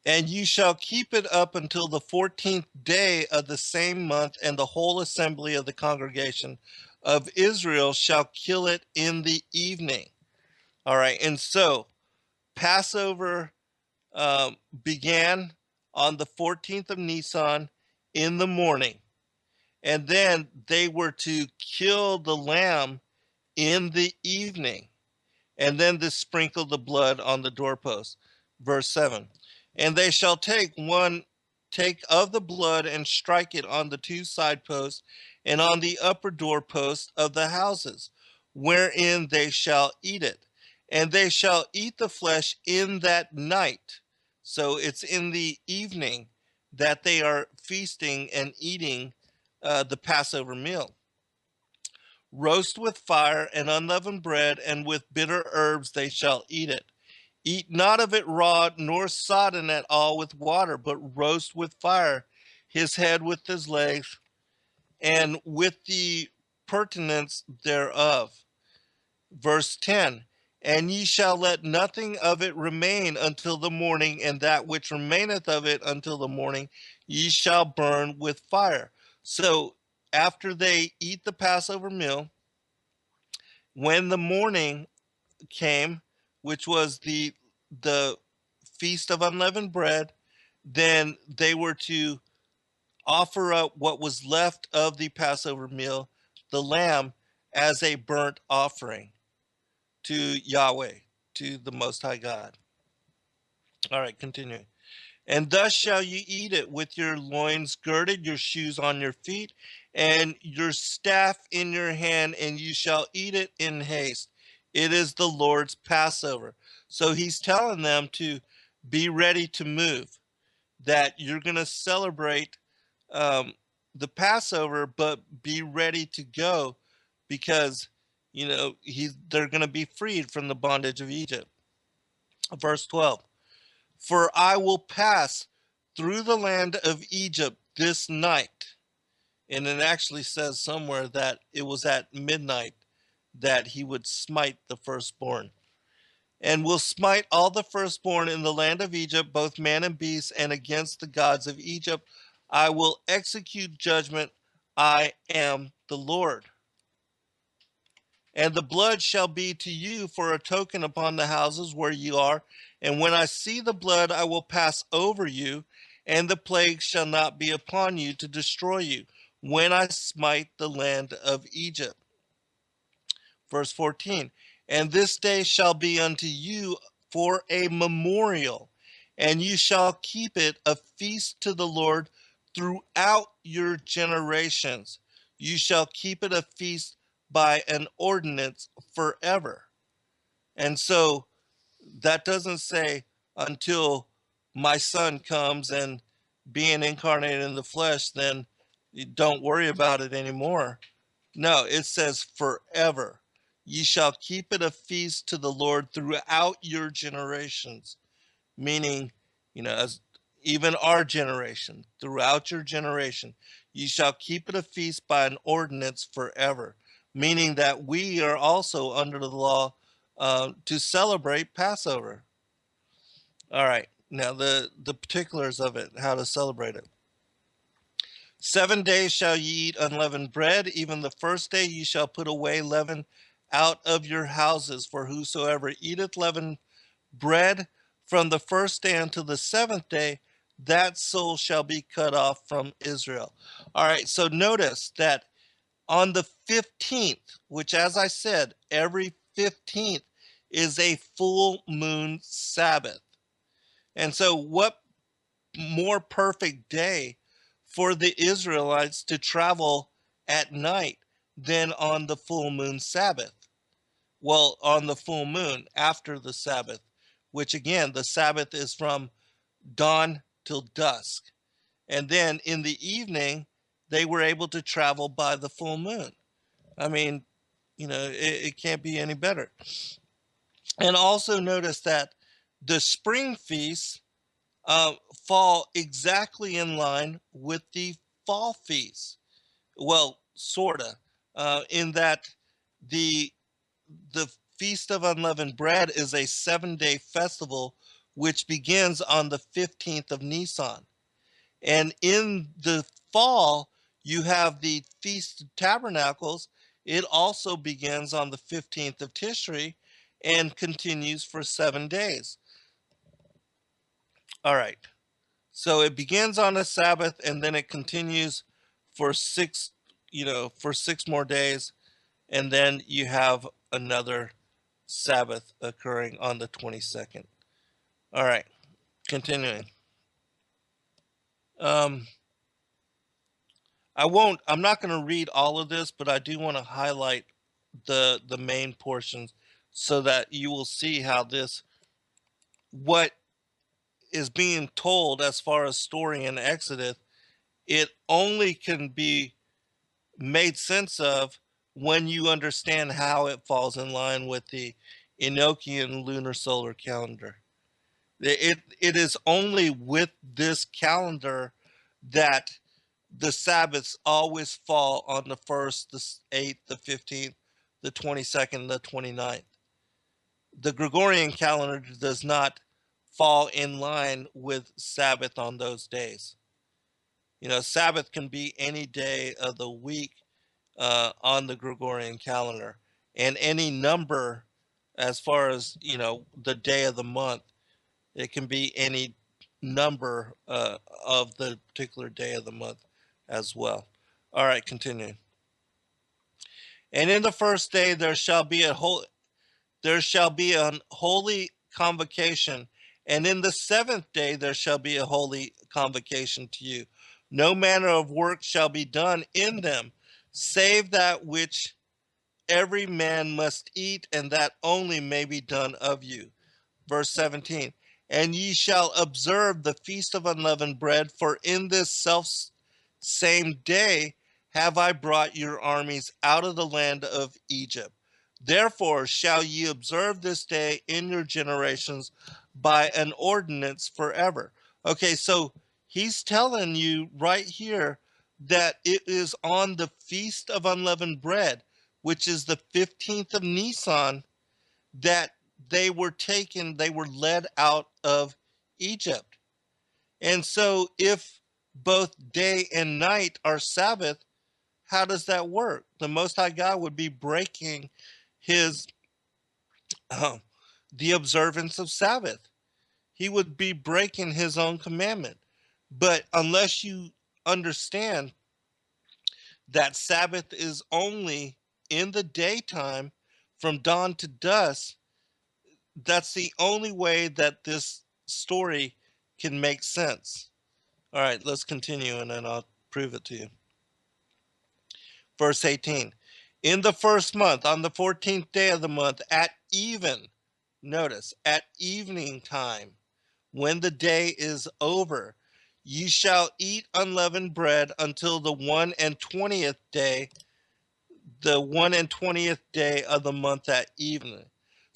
And you shall keep it up until the 14th day of the same month, and the whole assembly of the congregation of Israel shall kill it in the evening. All right, and so Passover began on the 14th of Nisan in the morning, and then they were to kill the lamb in the evening, and then to sprinkle the blood on the doorpost. Verse 7. And they shall take of the blood and strike it on the two side posts and on the upper doorpost of the houses, wherein they shall eat it. And they shall eat the flesh in that night. So it's in the evening that they are feasting and eating the Passover meal. Roast with fire and unleavened bread, and with bitter herbs they shall eat it. Eat not of it raw, nor sodden at all with water, but roast with fire his head with his legs, and with the pertinence thereof. Verse 10. And ye shall let nothing of it remain until the morning, and that which remaineth of it until the morning ye shall burn with fire. So after they eat the Passover meal, when the morning came, which was the feast of unleavened bread, then they were to offer up what was left of the Passover meal, the lamb, as a burnt offering to Yahweh, to the Most High God. All right, continuing. And thus shall ye eat it, with your loins girded, your shoes on your feet, and your staff in your hand, and you shall eat it in haste. It is the Lord's Passover. So he's telling them to be ready to move, that you're going to celebrate the Passover, but be ready to go, because, they're going to be freed from the bondage of Egypt. Verse 12. For I will pass through the land of Egypt this night. And it actually says somewhere that it was at midnight that he would smite the firstborn. And will smite all the firstborn in the land of Egypt, both man and beast, and against the gods of Egypt I will execute judgment. I am the Lord. And the blood shall be to you for a token upon the houses where you are. And when I see the blood, I will pass over you, and the plague shall not be upon you to destroy you, when I smite the land of Egypt. Verse 14. And this day shall be unto you for a memorial, and you shall keep it a feast to the Lord throughout your generations. You shall keep it a feast by an ordinance forever. And so that doesn't say until my son comes and being incarnated in the flesh, then you don't worry about it anymore. No, it says forever. Ye shall keep it a feast to the Lord throughout your generations, meaning, as even our generation, throughout your generation, ye shall keep it a feast by an ordinance forever, meaning that we are also under the law to celebrate Passover. All right, now the particulars of it, how to celebrate it. 7 days shall ye eat unleavened bread. Even the first day ye shall put away leaven out of your houses. For whosoever eateth leavened bread from the first day until the seventh day, that soul shall be cut off from Israel. All right, so notice that on the 15th, which, as I said, every 15th is a full moon Sabbath. And so what more perfect day for the Israelites to travel at night than on the full moon Sabbath? Well, on the full moon after the Sabbath, which again, the Sabbath is from dawn till dusk. And then in the evening, they were able to travel by the full moon. I mean, it can't be any better. And also notice that the spring feasts fall exactly in line with the fall feasts. Well, sorta, in that the Feast of Unleavened Bread is a 7-day festival which begins on the 15th of Nisan. And in the fall, you have the Feast of Tabernacles. It also begins on the 15th of Tishri and continues for 7 days. All right. So it begins on a Sabbath and then it continues for for 6 more days. And then you have another Sabbath occurring on the 22nd. All right. Continuing. I'm not going to read all of this, but I do want to highlight the main portions so that you will see how what is being told as far as story in Exodus, it only can be made sense of when you understand how it falls in line with the Enochian lunar solar calendar. It is only with this calendar that the Sabbaths always fall on the 1st, the 8th, the 15th, the 22nd, the 29th. The Gregorian calendar does not fall in line with Sabbath on those days. Sabbath can be any day of the week on the Gregorian calendar, and any number as far as, the day of the month. It can be any number of the particular day of the month as well. All right, continuing. And in the first day there shall be an holy convocation, and in the 7th day there shall be a holy convocation to you. No manner of work shall be done in them, save that which every man must eat, and that only may be done of you. Verse 17. And ye shall observe the feast of unleavened bread, for in this same day have I brought your armies out of the land of Egypt. Therefore shall ye observe this day in your generations by an ordinance forever. Okay, so he's telling you right here that it is on the feast of unleavened bread, which is the 15th of Nisan, that they were led out of Egypt. And so if both day and night are Sabbath, how does that work? The Most High God would be breaking the observance of Sabbath. He would be breaking his own commandment. But unless you understand that Sabbath is only in the daytime from dawn to dusk, that's the only way that this story can make sense. All right, let's continue and then I'll prove it to you. Verse 18. In the first month, on the 14th day of the month, at evening time, when the day is over, ye shall eat unleavened bread until the 21st day of the month at evening.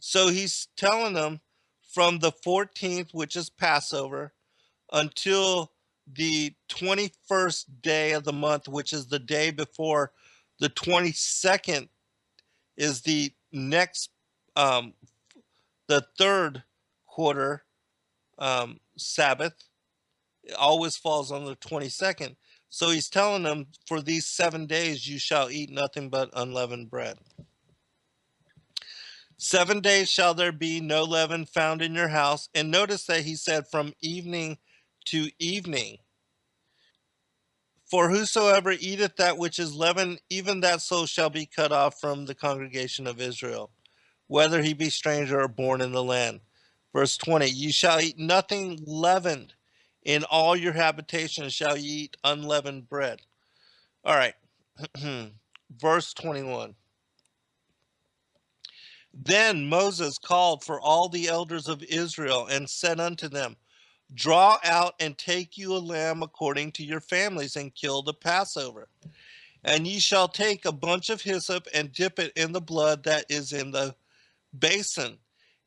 So he's telling them from the 14th, which is Passover, until the 21st day of the month, which is the day before the 22nd, is the next, the third quarter Sabbath. It always falls on the 22nd. So he's telling them, for these 7 days you shall eat nothing but unleavened bread. 7 days shall there be no leaven found in your house. And notice that he said from evening to evening. For whosoever eateth that which is leavened, even that soul shall be cut off from the congregation of Israel, whether he be stranger or born in the land. Verse 20, ye shall eat nothing leavened. In all your habitations shall ye eat unleavened bread. All right. Verse 21. Then Moses called for all the elders of Israel and said unto them, draw out and take you a lamb according to your families, and kill the Passover. And ye shall take a bunch of hyssop and dip it in the blood that is in the basin,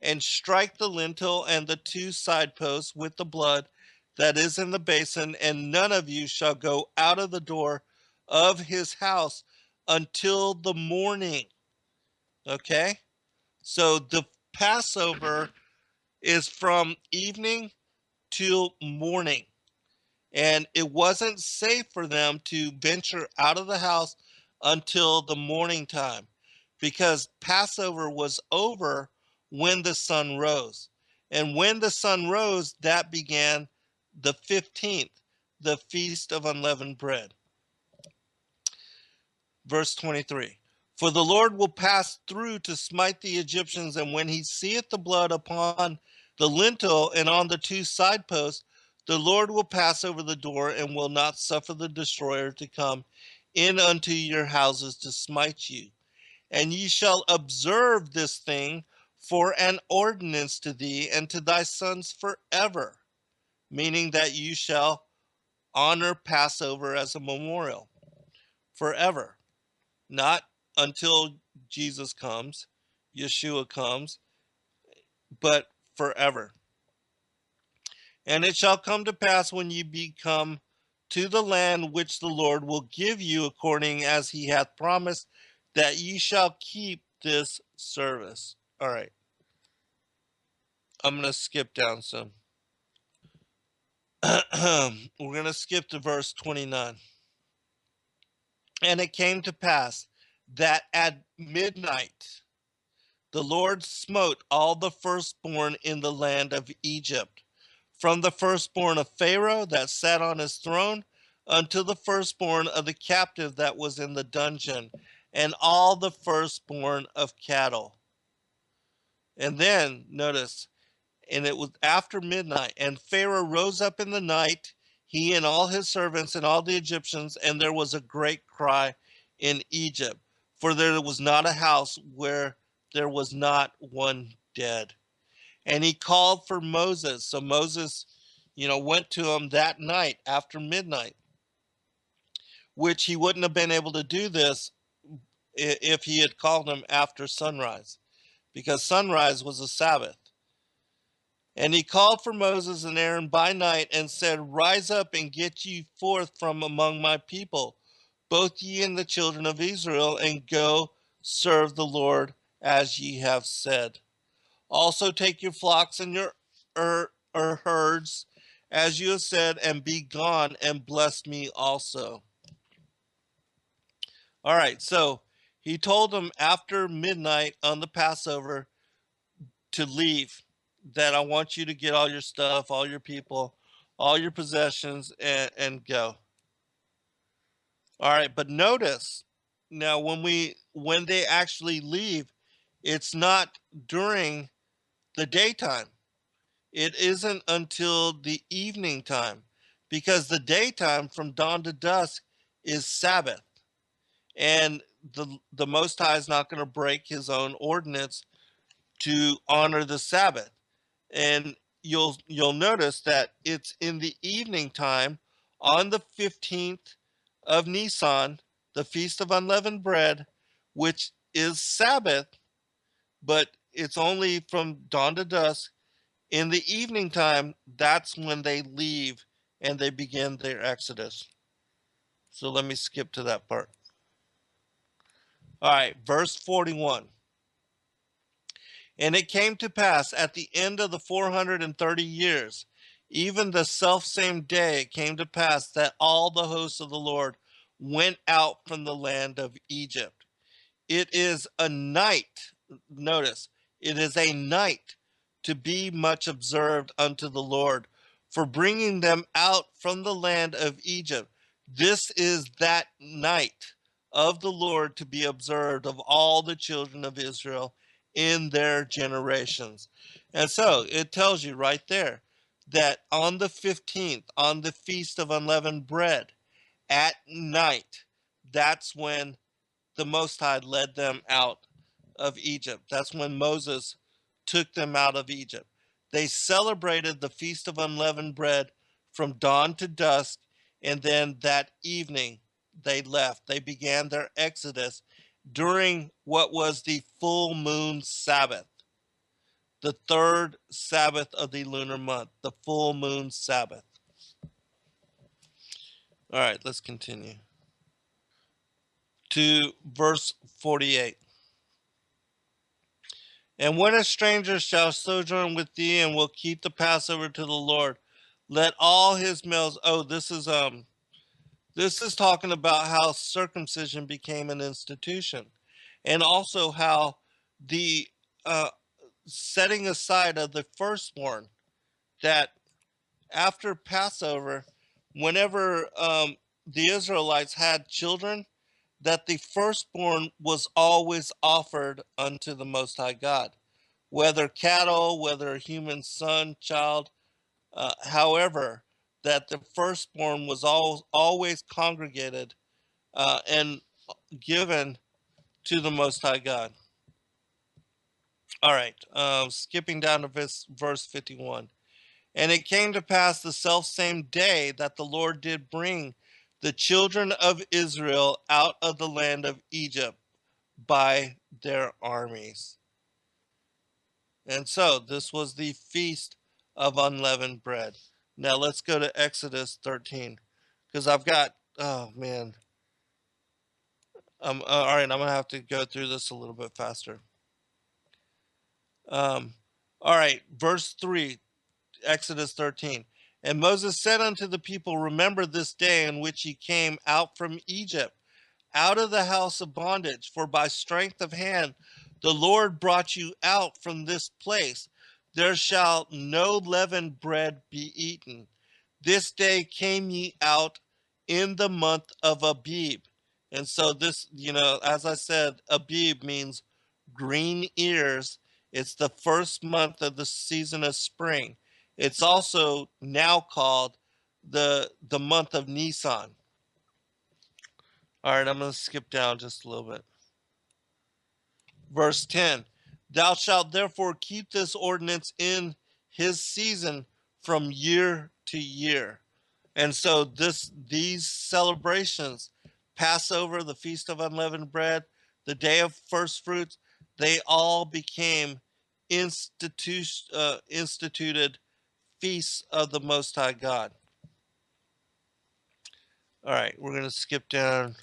and strike the lintel and the 2 side posts with the blood that is in the basin, and none of you shall go out of the door of his house until the morning. Okay? So the Passover is from evening till morning. And it wasn't safe for them to venture out of the house until the morning time, because Passover was over when the sun rose. And when the sun rose, that began the 15th, the Feast of Unleavened Bread. Verse 23. For the Lord will pass through to smite the Egyptians, and when he seeth the blood upon the lintel and on the two side posts, the Lord will pass over the door and will not suffer the destroyer to come in unto your houses to smite you. And ye shall observe this thing for an ordinance to thee and to thy sons forever, meaning that you shall honor Passover as a memorial forever, not until Jesus comes, Yeshua comes, but forever. And it shall come to pass when ye be come to the land which the Lord will give you according as he hath promised, that ye shall keep this service. All right. I'm going to skip down some. We're going to skip to verse 29. And it came to pass that at midnight the Lord smote all the firstborn in the land of Egypt, from the firstborn of Pharaoh that sat on his throne unto the firstborn of the captive that was in the dungeon, and all the firstborn of cattle. And then, notice, and it was after midnight, and Pharaoh rose up in the night, he and all his servants and all the Egyptians, and there was a great cry in Egypt, for there was not a house where there was not one dead. And he called for Moses. So Moses, went to him that night after midnight, which he wouldn't have been able to do this if he had called him after sunrise, because sunrise was a Sabbath. And he called for Moses and Aaron by night and said, Rise up and get ye forth from among my people, both ye and the children of Israel, and go serve the Lord as ye have said. Also take your flocks and your herds, as you have said, and be gone and bless me also. All right, so he told them after midnight on the Passover to leave, that I want you to get all your stuff, all your people, all your possessions, and go. All right, but notice now when they actually leave, it's not during the daytime. It isn't until the evening time, because the daytime from dawn to dusk is Sabbath, and the Most High is not going to break his own ordinance to honor the Sabbath. And you'll notice that it's in the evening time on the 15th of Nisan, the Feast of Unleavened Bread, which is Sabbath, but it's only from dawn to dusk. In the evening time, that's when they leave and they begin their exodus. So let me skip to that part. All right, verse 41. And it came to pass at the end of the 430 years, even the selfsame day, it came to pass that all the hosts of the Lord went out from the land of Egypt. It is a night, notice, it is a night to be much observed unto the Lord, for bringing them out from the land of Egypt. This is that night of the Lord to be observed of all the children of Israel in their generations. And so it tells you right there that on the 15th, on the Feast of Unleavened Bread, at night, that's when the Most High led them out of Egypt. That's when Moses took them out of Egypt. They celebrated the Feast of Unleavened Bread from dawn to dusk, and then that evening they left. They began their exodus during what was the full moon Sabbath, the third Sabbath of the lunar month, the full moon Sabbath. All right, let's continue to verse 48. And when a stranger shall sojourn with thee and will keep the Passover to the Lord, let all his males. Oh, this is talking about how circumcision became an institution, and also how the uh, setting aside of the firstborn, that after Passover, whenever the Israelites had children, that the firstborn was always offered unto the Most High God, whether cattle, whether a human son, child, however, that the firstborn was always congregated and given to the Most High God. All right, skipping down to verse 51. And it came to pass the selfsame day that the Lord did bring the children of Israel out of the land of Egypt by their armies. And so this was the feast of unleavened bread. Now let's go to Exodus 13, because I've got, oh man, all right, I'm going to have to go through this a little bit faster. All right, verse 3, Exodus 13. And Moses said unto the people, remember this day in which ye came out from Egypt, out of the house of bondage, for by strength of hand the Lord brought you out from this place. There shall no leavened bread be eaten. This day came ye out in the month of Abib. And so this, as I said, Abib means green ears. It's the first month of the season of spring. It's also now called the month of Nisan. All right, I'm going to skip down just a little bit. Verse 10. Thou shalt therefore keep this ordinance in his season from year to year. And so these celebrations, Passover, the Feast of Unleavened Bread, the Day of First Fruits, they all became instituted feasts of the Most High God. All right, we're going to skip down.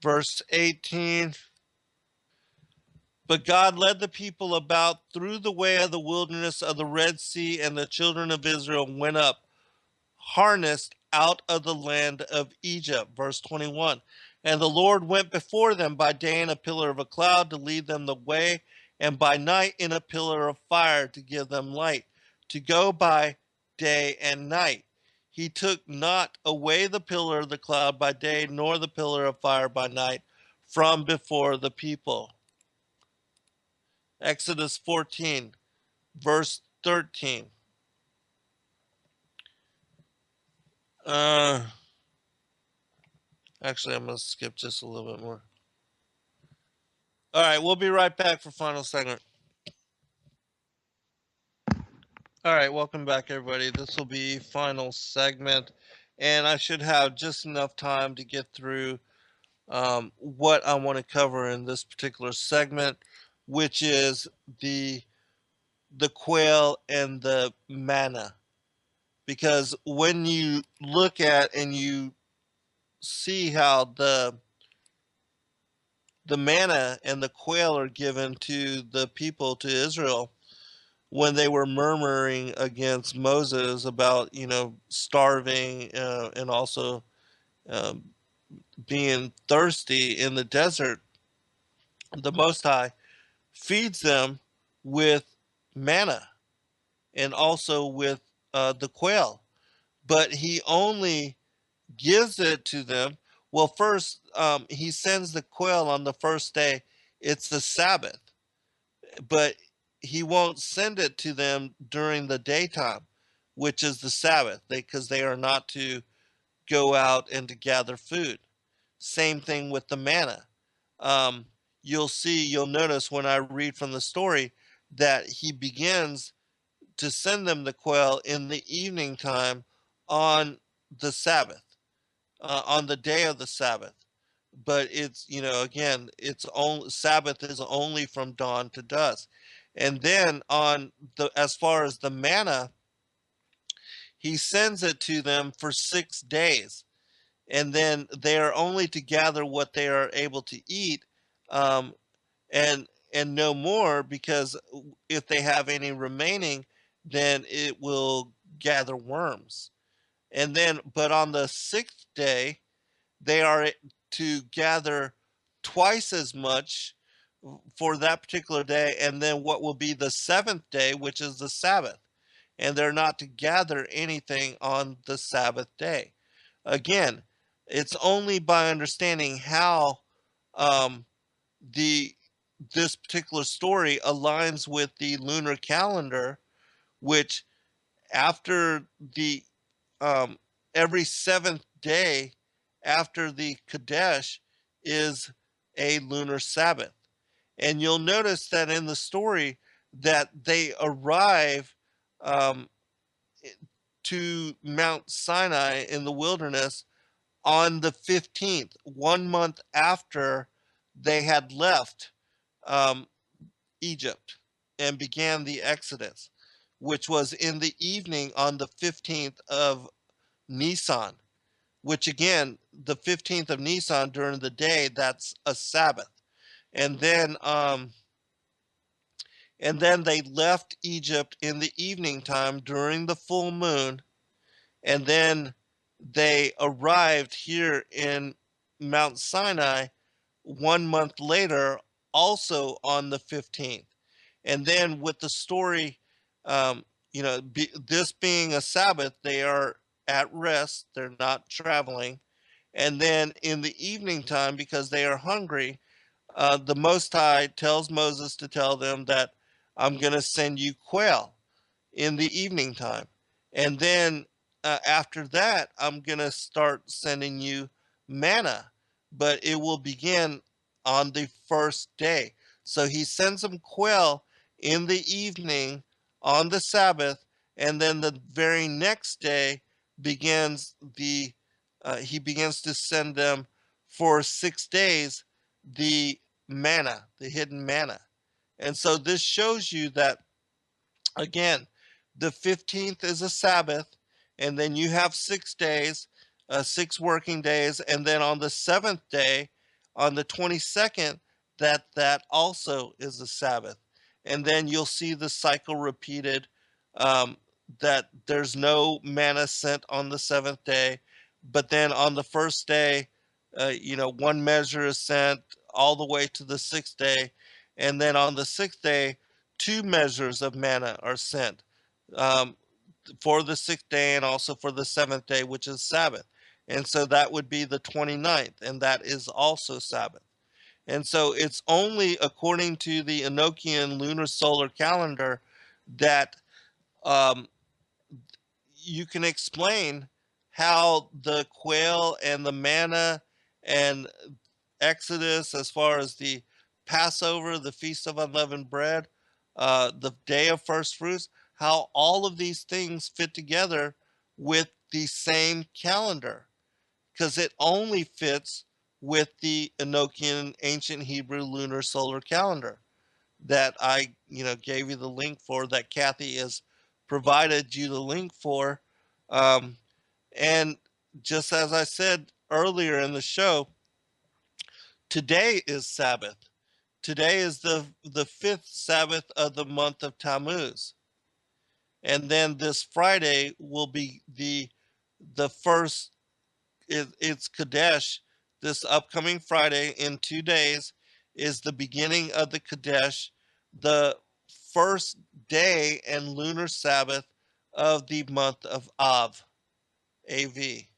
Verse 18. But God led the people about through the way of the wilderness of the Red Sea, and the children of Israel went up harnessed out of the land of Egypt. Verse 21. And the Lord went before them by day in a pillar of a cloud to lead them the way, and by night in a pillar of fire to give them light, to go by day and night. He took not away the pillar of the cloud by day, nor the pillar of fire by night from before the people. Exodus 14, verse 13. Actually, I'm going to skip just a little bit more. All right, we'll be right back for final segment. All right, welcome back, everybody. This will be final segment, and I should have just enough time to get through what I want to cover in this particular segment, which is the quail and the manna. Because when you look at and you see how the manna and the quail are given to the people, to Israel, when they were murmuring against Moses about, starving and also um, being thirsty in the desert, the Most High feeds them with manna and also with the quail. But he only gives it to them. Well, first, he sends the quail on the first day. It's the Sabbath. But he won't send it to them during the daytime, which is the Sabbath, because they are not to go out and to gather food. Same thing with the manna. Um, you'll notice when I read from the story that he begins to send them the quail in the evening time on the Sabbath, on the day of the Sabbath. But it's, again, it's only Sabbath is only from dawn to dusk. And then as far as the manna, he sends it to them for 6 days. And then they are only to gather what they are able to eat. And and no more, because if they have any remaining, then it will gather worms. And then, but on the sixth day, they are to gather twice as much for that particular day, and then what will be the seventh day, which is the Sabbath. And they're not to gather anything on the Sabbath day. Again, it's only by understanding how um, the this particular story aligns with the lunar calendar, which after the um, every seventh day after the Kadesh is a lunar Sabbath. And you'll notice that in the story that they arrive um, to Mount Sinai in the wilderness on the 15th, 1 month after they had left um, Egypt and began the Exodus, which was in the evening on the 15th of Nisan, which again, the 15th of Nisan during the day, that's a Sabbath. And then they left Egypt in the evening time during the full moon, and then they arrived here in Mount Sinai 1 month later, also on the 15th. And then with the story, this being a Sabbath, they are at rest, they're not traveling. And then in the evening time, because they are hungry, the Most High tells Moses to tell them that I'm going to send you quail in the evening time. And then after that, I'm going to start sending you manna, but it will begin on the first day. So he sends them quail in the evening on the Sabbath, and then the very next day begins he begins to send them for 6 days the manna, the hidden manna. And so this shows you that, again, the 15th is a Sabbath, and then you have 6 days, 6 working days, and then on the seventh day, on the 22nd, that also is a Sabbath. And then you'll see the cycle repeated, um, that there's no manna sent on the seventh day, but then on the first day, one measure is sent all the way to the sixth day, and then on the sixth day, 2 measures of manna are sent um, for the sixth day and also for the seventh day, which is Sabbath. And so that would be the 29th, and that is also Sabbath. And so it's only according to the Enochian lunar solar calendar that um, you can explain how the quail and the manna and Exodus, as far as the Passover, the Feast of Unleavened Bread, the Day of First Fruits, how all of these things fit together with the same calendar, because it only fits with the Enochian ancient Hebrew lunar solar calendar that I, gave you the link for, that Kathy has provided you the link for. And just as I said earlier in the show, today is Sabbath. Today is the fifth Sabbath of the month of Tammuz, and then this Friday will be the first. It's Kadesh. This upcoming Friday in 2 days is the beginning of the Kadesh, the first day and lunar Sabbath of the month of Av, AV.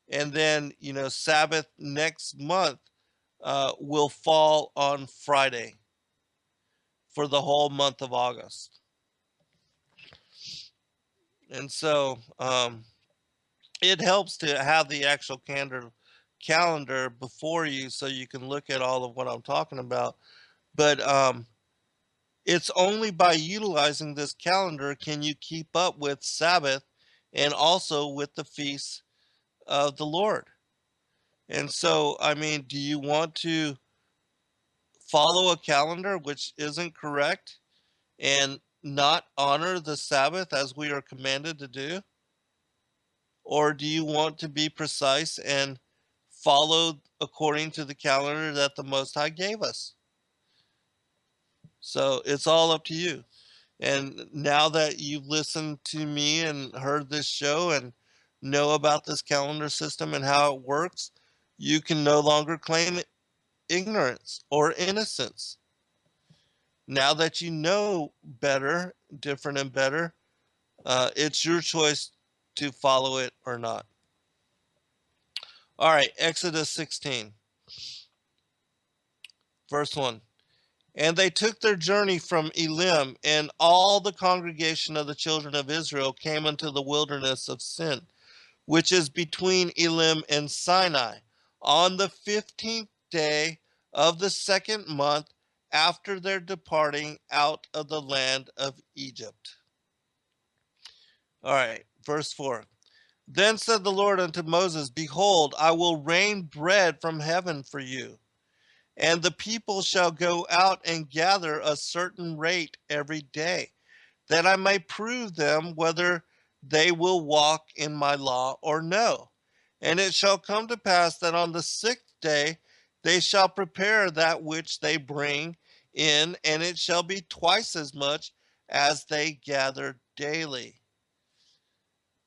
And then, Sabbath next month will fall on Friday for the whole month of August. And so it helps to have the actual calendar before you so you can look at all of what I'm talking about. But it's only by utilizing this calendar can you keep up with Sabbath and also with the feasts of the Lord. And so, I mean, do you want to follow a calendar which isn't correct and not honor the Sabbath as we are commanded to do? Or do you want to be precise and follow according to the calendar that the Most High gave us? So it's all up to you. And now that you've listened to me and heard this show and know about this calendar system and how it works, you can no longer claim ignorance or innocence. Now that you know better, different and better, it's your choice to follow it or not. All right, Exodus 16, verse 1. And they took their journey from Elim, and all the congregation of the children of Israel came unto the wilderness of Sin, which is between Elim and Sinai, on the 15th day of the second month after their departing out of the land of Egypt. All right, verse 4. Then said the Lord unto Moses, Behold, I will rain bread from heaven for you, and the people shall go out and gather a certain rate every day, that I may prove them whether they will walk in my law or no. And it shall come to pass that on the sixth day they shall prepare that which they bring in, and it shall be twice as much as they gather daily.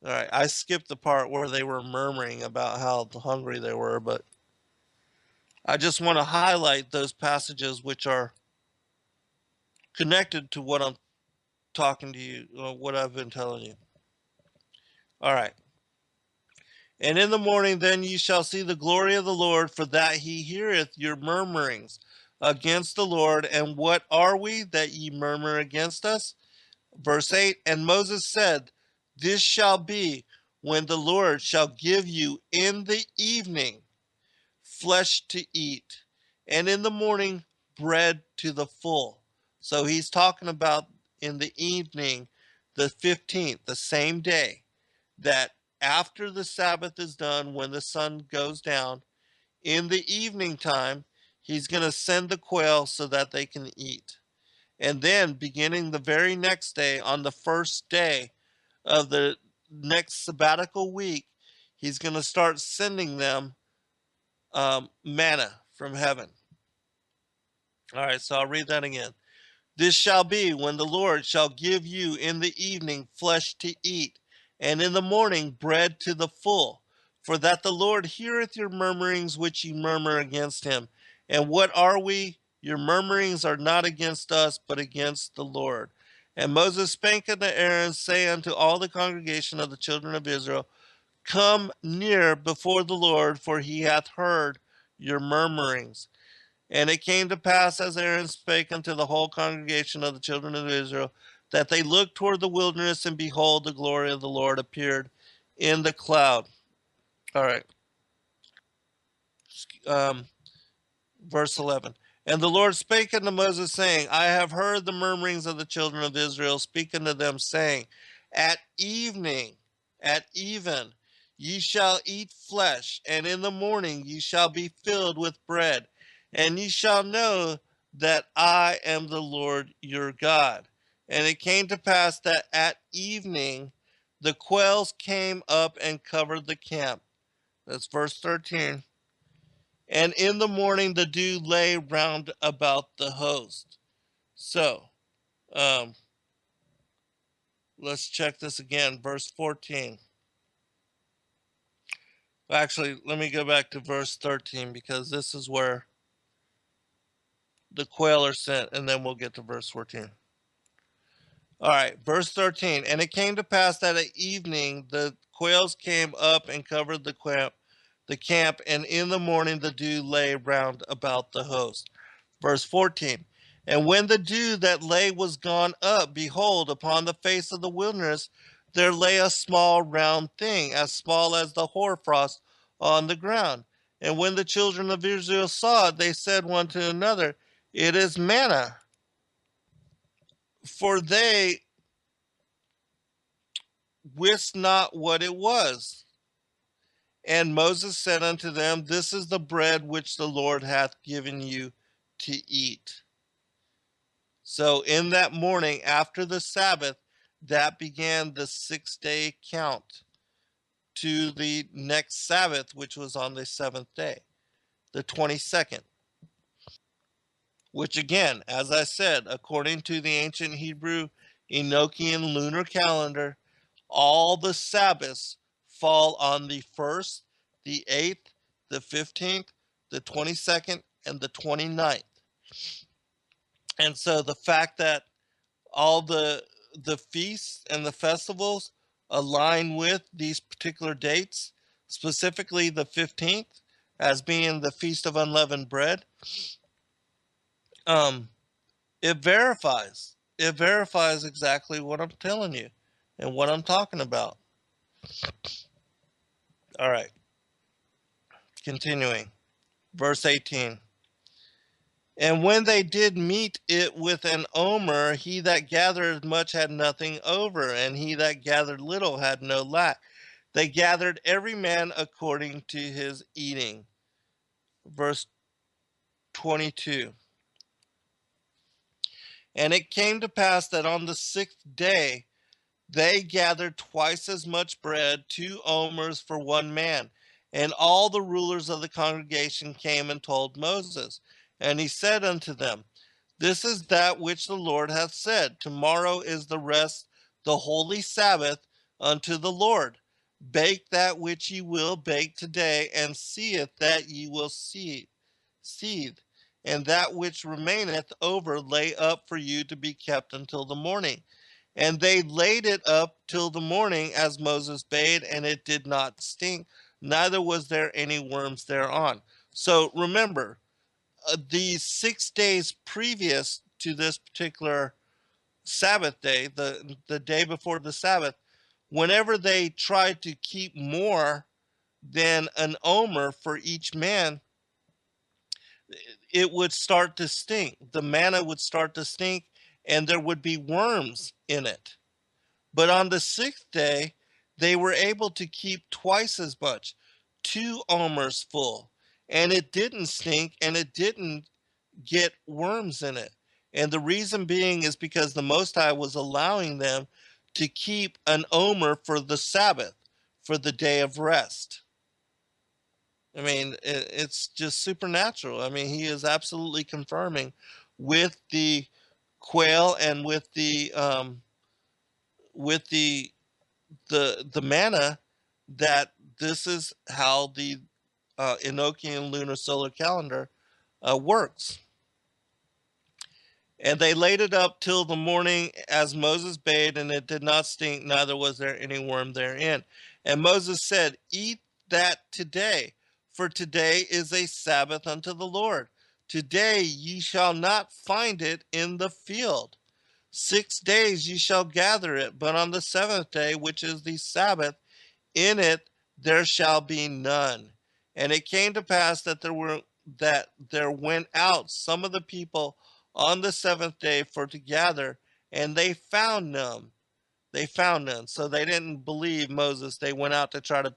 All right, I skipped the part where they were murmuring about how hungry they were, but I just want to highlight those passages which are connected to what I'm talking to you, what I've been telling you. All right. And in the morning then ye shall see the glory of the Lord, for that he heareth your murmurings against the Lord. And what are we that ye murmur against us? Verse 8, and Moses said, This shall be when the Lord shall give you in the evening flesh to eat, and in the morning bread to the full. So he's talking about in the evening, the 15th, the same day, that after the Sabbath is done, when the sun goes down, in the evening time, he's going to send the quail so that they can eat. And then, beginning the very next day, on the first day of the next sabbatical week, he's going to start sending them manna from heaven. All right, so I'll read that again. This shall be when the Lord shall give you in the evening flesh to eat, and in the morning bread to the full, for that the Lord heareth your murmurings which ye murmur against him. And what are we? Your murmurings are not against us, but against the Lord. And Moses spake unto Aaron, saying unto all the congregation of the children of Israel, Come near before the Lord, for he hath heard your murmurings. And it came to pass, as Aaron spake unto the whole congregation of the children of Israel, that they looked toward the wilderness, and behold, the glory of the Lord appeared in the cloud. All right. Um, verse 11. And the Lord spake unto Moses, saying, I have heard the murmurings of the children of Israel. Speak unto them, saying, At evening, at even, ye shall eat flesh, and in the morning ye shall be filled with bread. And ye shall know that I am the Lord your God. And it came to pass that at evening the quails came up and covered the camp. That's verse 13. And in the morning the dew lay round about the host. So, let's check this again. Verse 14. Actually, let me go back to verse 13, because this is where the quail are sent, and then we'll get to verse 14. All right, verse 13. And it came to pass that at evening the quails came up and covered the camp, and in the morning the dew lay round about the host. Verse 14. And when the dew that lay was gone up, behold, upon the face of the wilderness there lay a small round thing, as small as the hoarfrost on the ground. And when the children of Israel saw it, they said one to another, It is manna. For they wist not what it was. And Moses said unto them, This is the bread which the Lord hath given you to eat. So in that morning after the Sabbath, that began the 6-day count to the next Sabbath, which was on the seventh day, the 22nd. which again, as I said, according to the ancient Hebrew Enochian lunar calendar, all the Sabbaths fall on the 1st, the 8th, the 15th, the 22nd, and the 29th. And so the fact that all the feasts and the festivals align with these particular dates, specifically the 15th as being the Feast of Unleavened Bread, um, it verifies exactly what I'm telling you and what I'm talking about. All right, continuing. Verse 18. And when they did meet it with an omer, he that gathered much had nothing over, and he that gathered little had no lack. They gathered every man according to his eating. Verse 22. And it came to pass that on the 6th day they gathered twice as much bread, 2 omers for one man. And all the rulers of the congregation came and told Moses. And he said unto them, This is that which the Lord hath said. Tomorrow is the rest, the holy Sabbath unto the Lord. Bake that which ye will bake today, and seeth that ye will seethe. And that which remaineth over lay up for you to be kept until the morning. And they laid it up till the morning as Moses bade, and it did not stink, neither was there any worms thereon. So remember, the 6 days previous to this particular Sabbath day, the day before the Sabbath, whenever they tried to keep more than an omer for each man, it would start to stink. The manna would start to stink, and there would be worms in it. But on the 6th day, they were able to keep twice as much, 2 omers full, and it didn't stink and it didn't get worms in it. And the reason being is because the Most High was allowing them to keep an omer for the Sabbath, for the day of rest. I mean, it's just supernatural. I mean, he is absolutely confirming with the quail and with the manna that this is how the Enochian lunar solar calendar works. And they laid it up till the morning as Moses bade, and it did not stink, neither was there any worm therein. And Moses said, Eat that today, for today is a Sabbath unto the Lord. Today ye shall not find it in the field. 6 days ye shall gather it, but on the 7th day, which is the Sabbath, in it there shall be none. And it came to pass that there went out some of the people on the 7th day for to gather, and they found none. They found none. So they didn't believe Moses. They went out to try to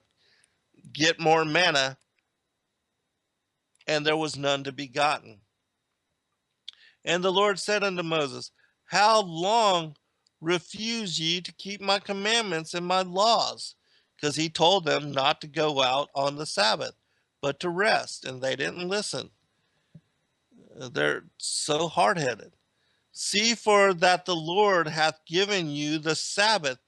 get more manna, and there was none to be gotten. And the Lord said unto Moses, How long refuse ye to keep my commandments and my laws? Because he told them not to go out on the Sabbath, but to rest, and they didn't listen. They're so hard-headed. See, for that the Lord hath given you the Sabbath,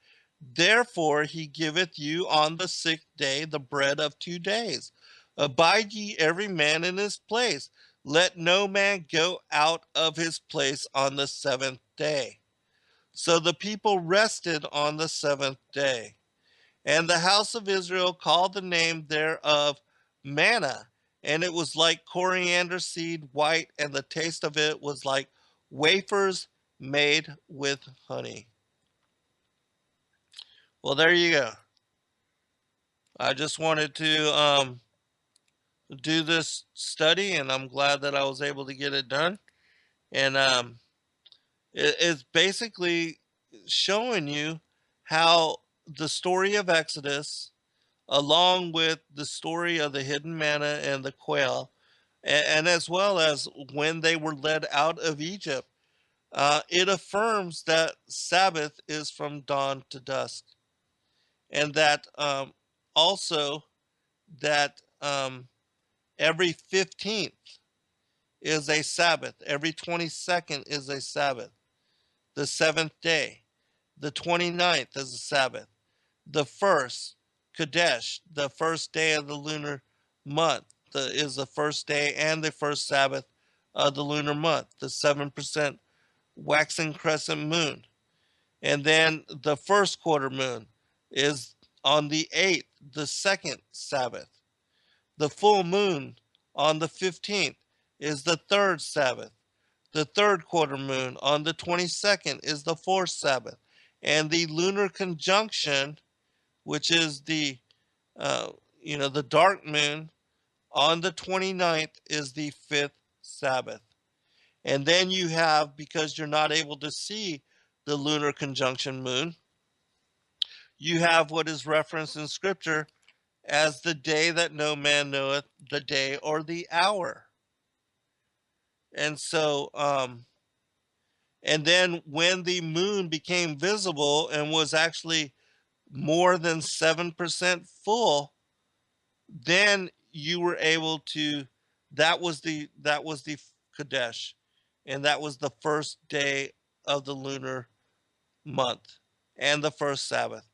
therefore he giveth you on the 6th day the bread of 2 days. Abide ye every man in his place. Let no man go out of his place on the 7th day. So the people rested on the 7th day. And the house of Israel called the name thereof manna, and it was like coriander seed white, and the taste of it was like wafers made with honey. Well, there you go. I just wanted to do this study, and I'm glad that I was able to get it done. And it's basically showing you how the story of Exodus, along with the story of the hidden manna and the quail, and as well as when they were led out of Egypt, it affirms that Sabbath is from dawn to dusk, and that also that every 15th is a Sabbath. Every 22nd is a Sabbath. The 7th day. The 29th is a Sabbath. The first, Kadesh, the first day of the lunar month, is the first day and the first Sabbath of the lunar month. The 7% waxing crescent moon. And then the first quarter moon is on the 8th, the second Sabbath. The full moon on the 15th is the third Sabbath. The third quarter moon on the 22nd is the fourth Sabbath. And the lunar conjunction, which is the the dark moon on the 29th, is the fifth Sabbath. And then you have, because you're not able to see the lunar conjunction moon, you have what is referenced in scripture as the day that no man knoweth the day or the hour. And so, and then when the moon became visible and was actually more than 7% full, then you were able to, that was the Kadesh, and that was the first day of the lunar month and the first Sabbath.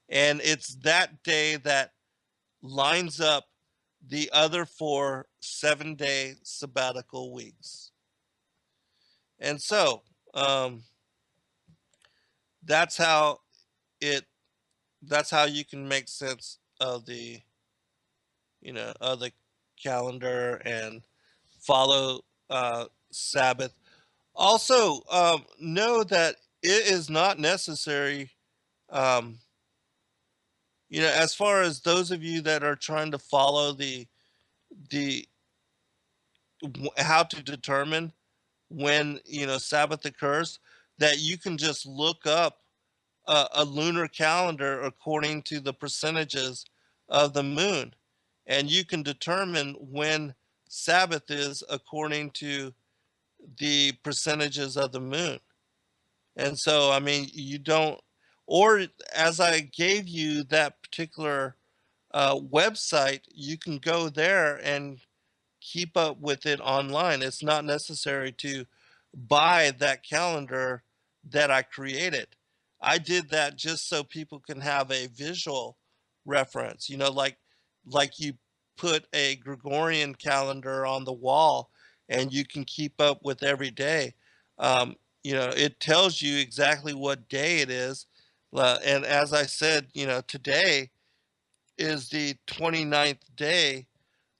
And it's that day that lines up the other 4 7-day sabbatical weeks. And so that's how it that's how you can make sense of the of the calendar and follow Sabbath. Also, know that it is not necessary, as far as those of you that are trying to follow the how to determine when Sabbath occurs, that you can just look up a lunar calendar according to the percentages of the moon, and you can determine when Sabbath is according to the percentages of the moon. And so, I mean, you don't, or as I gave you that particular website, you can go there and keep up with it online. It's not necessary to buy that calendar that I created. I did that just so people can have a visual reference, like you put a Gregorian calendar on the wall and you can keep up with every day. It tells you exactly what day it is. And as I said, today is the 29th day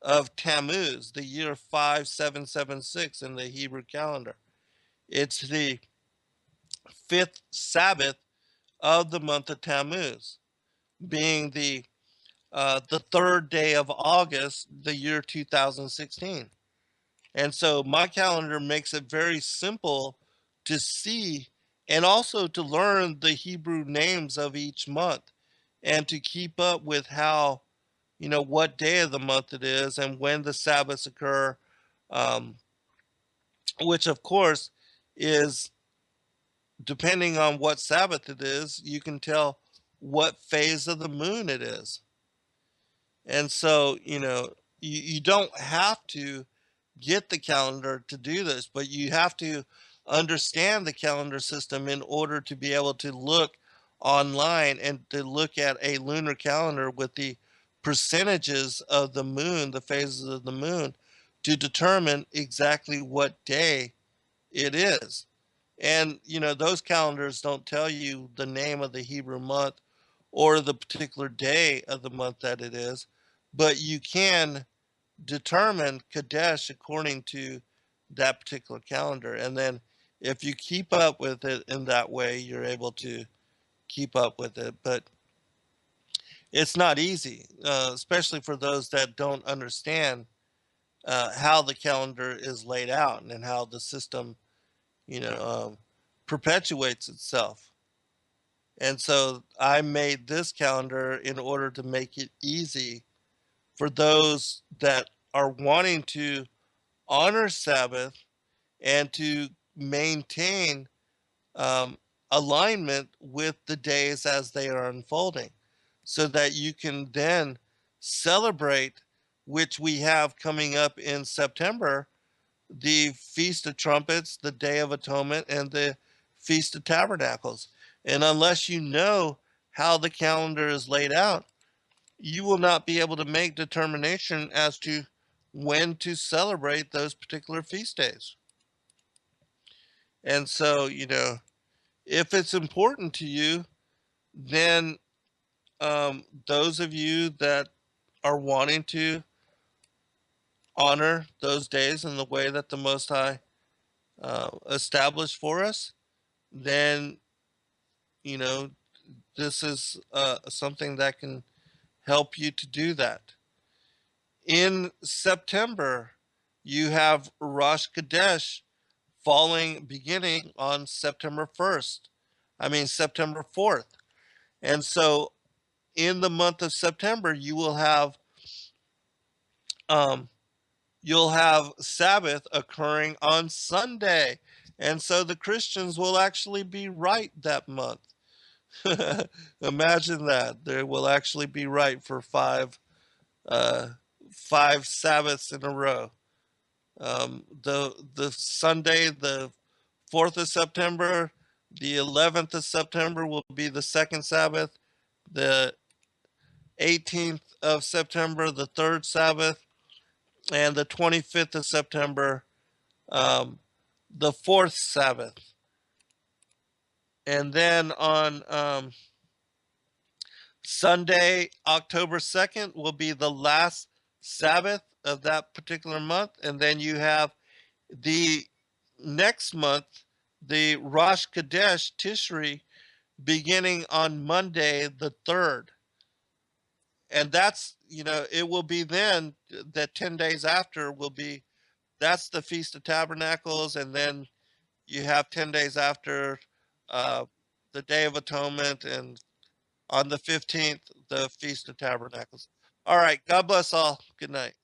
of Tammuz, the year 5776 in the Hebrew calendar. It's the fifth Sabbath of the month of Tammuz, being the third day of August, the year 2016. And so my calendar makes it very simple to see and also to learn the Hebrew names of each month and to keep up with how, what day of the month it is and when the Sabbaths occur, um, which of course is depending on what Sabbath it is, you can tell what phase of the moon it is. And so, you don't have to get the calendar to do this, but you have to understand the calendar system in order to be able to look online and to look at a lunar calendar with the percentages of the moon, the phases of the moon, to determine exactly what day it is. And, those calendars don't tell you the name of the Hebrew month or the particular day of the month that it is, but you can determine Kadesh according to that particular calendar. And then if you keep up with it in that way, you're able to keep up with it. But it's not easy, especially for those that don't understand how the calendar is laid out and how the system, you know, um, perpetuates itself. And so I made this calendar in order to make it easy for those that are wanting to honor Sabbath and to maintain um, alignment with the days as they are unfolding, so that you can then celebrate, which we have coming up in September, the Feast of Trumpets, the Day of Atonement, and the Feast of Tabernacles. And unless you know how the calendar is laid out, you will not be able to make determination as to when to celebrate those particular feast days. And so, if it's important to you, then those of you that are wanting to honor those days in the way that the Most High established for us, then, this is something that can help you to do that. In September, you have Rosh Kadesh beginning on September 1st. September 4th. And so in the month of September, you'll have Sabbath occurring on Sunday. And so the Christians will actually be right that month. Imagine that. They will actually be right for five Sabbaths in a row. The Sunday, the 4th of September, the 11th of September will be the second Sabbath. The 18th of September, the third Sabbath, and the 25th of September, the fourth Sabbath. And then on Sunday, October 2nd, will be the last Sabbath of that particular month. And then you have the next month, the Rosh Kadesh Tishri, beginning on Monday, the 3rd. And that's, it will be then that 10 days after that's the Feast of Tabernacles. And then you have 10 days after the Day of Atonement, and on the 15th, the Feast of Tabernacles. All right. God bless all. Good night.